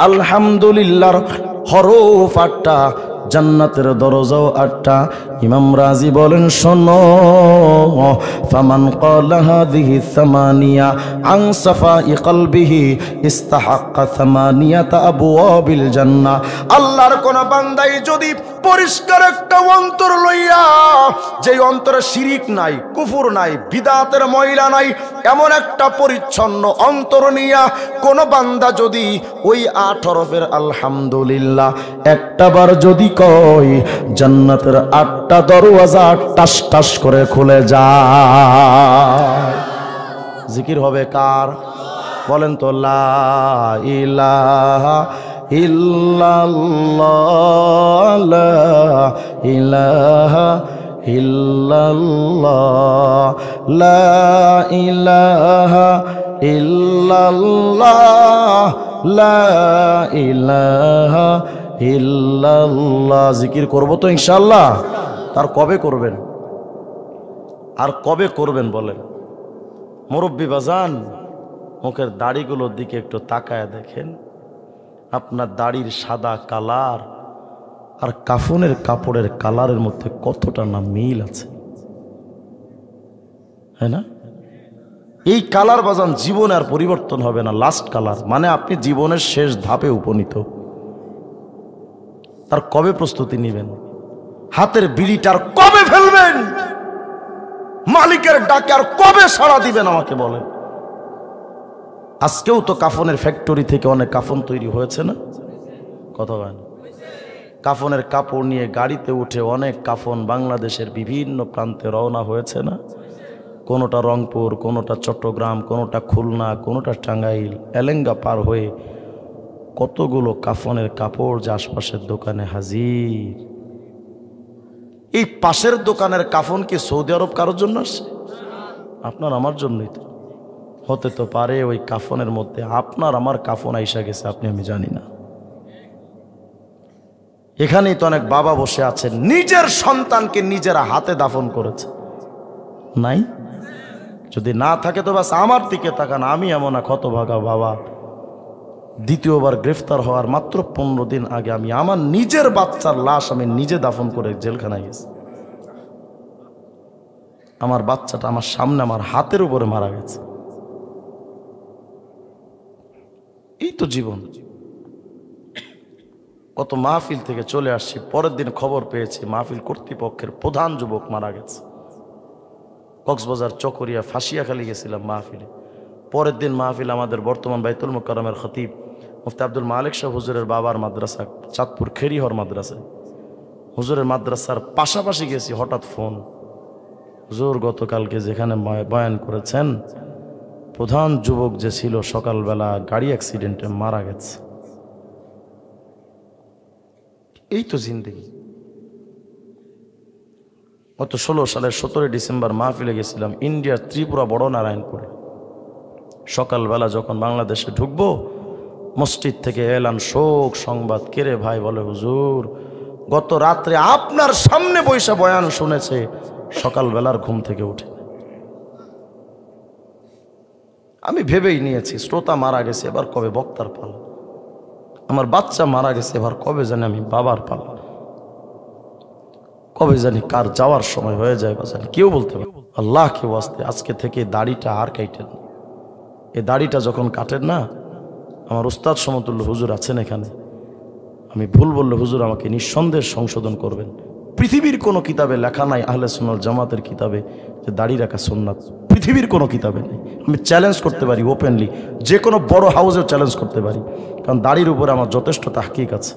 A: আলহামদুলিল্লাহর হরফ 8টা, জান্নাতের দরজাও 8টা। ইমাম রাজি বলেন, শোনো, ফামান ক্বালা হাযিহি সামানিয়া আন সাফাই কলবিহি ইস্তাহাক্কা সামানিয়াতা আবওয়াবিল জান্নাহ। আল্লাহর কোন বান্দাই যদি পরিষ্কার একটা অন্তর লইয়া, যে অন্তরে শিরিক নাই, কুফর নাই, বিদআতের ময়লা নাই, এমন একটা পরিচ্ছন্ন অন্তর নিয়া কোন বান্দা যদি ওই 8 হরফের আলহামদুলিল্লাহ একটাবার যদি কয়, জান্নাতের 8টা দরওয়াজা টাস টাস করে খুলে যায়। জিকির হবে কার? বলেন তো, লা ইলাহা ইল্লাল্লাহ, লা ইলাহা ইল্লাল্লাহ, লা ইলাহা ইল্লাল্লাহ, লা ইলাহা ইল্লাল্লাহ। জিকির করবো তো ইনশাআল্লাহ। তার কবে করবেন? আর কবে করবেন বলেন? মুরব্বী বাজান, মুখের দাড়িগুলোর দিকে একটু তাকায় দেখেন। আপনার দাড়ির সাদা কালার আর কাফনের কাপড়ের কালারের মধ্যে কতটা না মিল আছে, হ্যাঁ না? এই কালার বাজান জীবনে আর পরিবর্তন হবে না। লাস্ট কালার মানে আপনি জীবনের শেষ ধাপে উপনীত। তার কবে প্রস্তুতি নেবেন? হাতের বিড়িটার কবে ফেলবেন? মালিকের ডাকে আর কবে সাড়া দিবেন আমাকে বলেন। আজকেও তো কাফনের ফ্যাক্টরি থেকে অনেক কাফন তৈরি হয়েছে না? কথা বলেন। কাফনের কাপড় নিয়ে গাড়িতে উঠে অনেক কাফন বাংলাদেশের বিভিন্ন প্রান্তে রওনা হয়েছে না? কোনোটা রংপুর, কোনোটা চট্টগ্রাম, কোনোটা খুলনা, কোনোটা টাঙ্গাইল, এলেঙ্গা পার হয়ে কতগুলো কাফনের কাপড় যে আশপাশের দোকানে হাজির। এই পাশের দোকানের কাফন কি সৌদি আরব কারোর জন্য আসছে? আপনার আমার জন্যই তো। হতে তো পারে ওই কাফনের মধ্যে আপনার আমার কাফন আইসা গেছে, আপনি আমি জানি না। এখানেই তো অনেক বাবা বসে আছেন নিজের সন্তানকে নিজেরা হাতে দাফন করেছে, নাই? যদি না থাকে তো বাস আমার দিকে তাকান। আমি এমন এক হতভাগা বাবা, দ্বিতীয়বার গ্রেফতার হওয়ার মাত্র 15 দিন আগে আমি আমার নিজের বাচ্চার লাশ আমি নিজে দাফন করে জেলখানায় গেছি। আমার বাচ্চাটা আমার সামনে আমার হাতের উপরে মারা গেছে। এই তো জীবন। কত মাহফিল থেকে চলে আসছি, পরের দিন খবর পেয়েছি মাহফিল কর্তৃপক্ষের প্রধান যুবক মারা গেছে। কক্সবাজার চকরিয়া ফাঁসিয়াখালী গেছিলাম মাহফিলে। পরের দিন মাহফিল আমাদের বর্তমান বাইতুল মুকাররমের খতিব মুফতি আব্দুল মালিক শাহ হুজুরের বাবার মাদ্রাসা চাঁদপুর খেরিহর মাদ্রাসায়, হুজুরের মাদ্রাসার পাশাপাশি গেছি। হঠাৎ ফোন, হুজুর গতকালকে যেখানে বয়ান করেছেন প্রধান যুবক যে ছিল সকালবেলা গাড়ি অ্যাক্সিডেন্টে মারা গেছে। এই তো জিন্দেগি। গত 16 সালের 17 ডিসেম্বর মাহফিলে গেছিলাম ইন্ডিয়ার ত্রিপুরা বড় নারায়ণপুরে। সকালবেলা যখন বাংলাদেশে ঢুকবো, মসজিদ থেকে এলান শোক সংবাদ। কেরে ভাই? বলে হুজুর গত রাত্রে আপনার সামনে বৈশা বয়ান শুনেছে, সকালবেলার ঘুম থেকে উঠে। আমি ভেবেই নিয়েছি শ্রোতা মারা গেছে, এবার কবে বক্তার পালা। আমার বাচ্চা মারা গেছে, এবার কবে জানি আমি বাবার পালা। কবে জানি কার যাওয়ার সময় হয়ে যায় বা জানি কেউ বলতে পারে। আল্লাহ কে ওয়াস্তে আজকে থেকে দাড়িটা আর কাটেন। এই দাড়িটা যখন কাটেন না, আমার উস্তাদ সমতুল্য হুজুর আছেন এখানে, আমি ভুল বললে হুজুর আমাকে নিঃসন্দেহে সংশোধন করবেন। পৃথিবীর কোনো কিতাবে লেখা নাই, আহলে সুন্নাত জামাতের কিতাবে, যে দাড়ি রাখা সুন্নাত। পৃথিবীর কোনো কিতাবে নেই। আমি চ্যালেঞ্জ করতে পারি ওপেনলি, যে কোনো বড় হাউসেও চ্যালেঞ্জ করতে পারি, কারণ দাড়ির উপরে আমার যথেষ্ট তাহকিক আছে।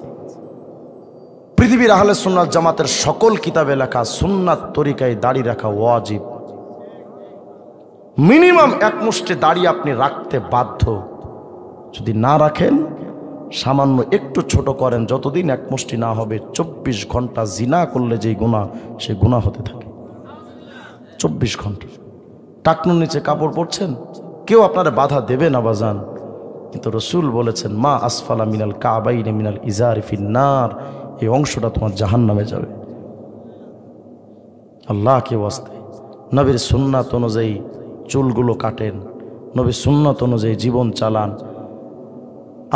A: পৃথিবীর আহলে সুন্নাত জামাতের সকল কিতাবে লেখা সুন্নাত তরিকায় দাড়ি রাখা ওয়াজিব। মিনিমাম এক মুষ্টি দাড়ি আপনি রাখতে বাধ্য। যদি না রাখেন, সামান্য একটু ছোট করেন, যতদিন এক মুষ্টি না হবে 24 ঘন্টা জিনা করলে যেই গুনাহ, সেই গুনাহ হতে থাকে 24 ঘন্টা। টাকনুর নিচে কাপড় পরছেন, কেউ আপনারা বাধা দেবে না বাজান, কিন্তু রসুল বলেছেন মা আসফালা মিনাল কাবাইনে মিনাল ইজারি ফিন্নার, এই অংশটা তোমার জাহান্নামে যাবে। আল্লাহকে ওয়াস্তে নবীর সুন্নাত অনুযায়ী চুলগুলো কাটেন, নবীর সুন্নাত অনুযায়ী জীবন চালান,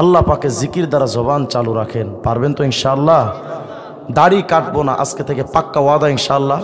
A: আল্লাহ পাকে জিকির দ্বারা জবান চালু রাখেন। পারবেন তো ইনশাআল্লাহ? দাড়ি কাটবো না, আজকে থেকে পাক্কা ওয়াদা ইনশাআল্লাহ।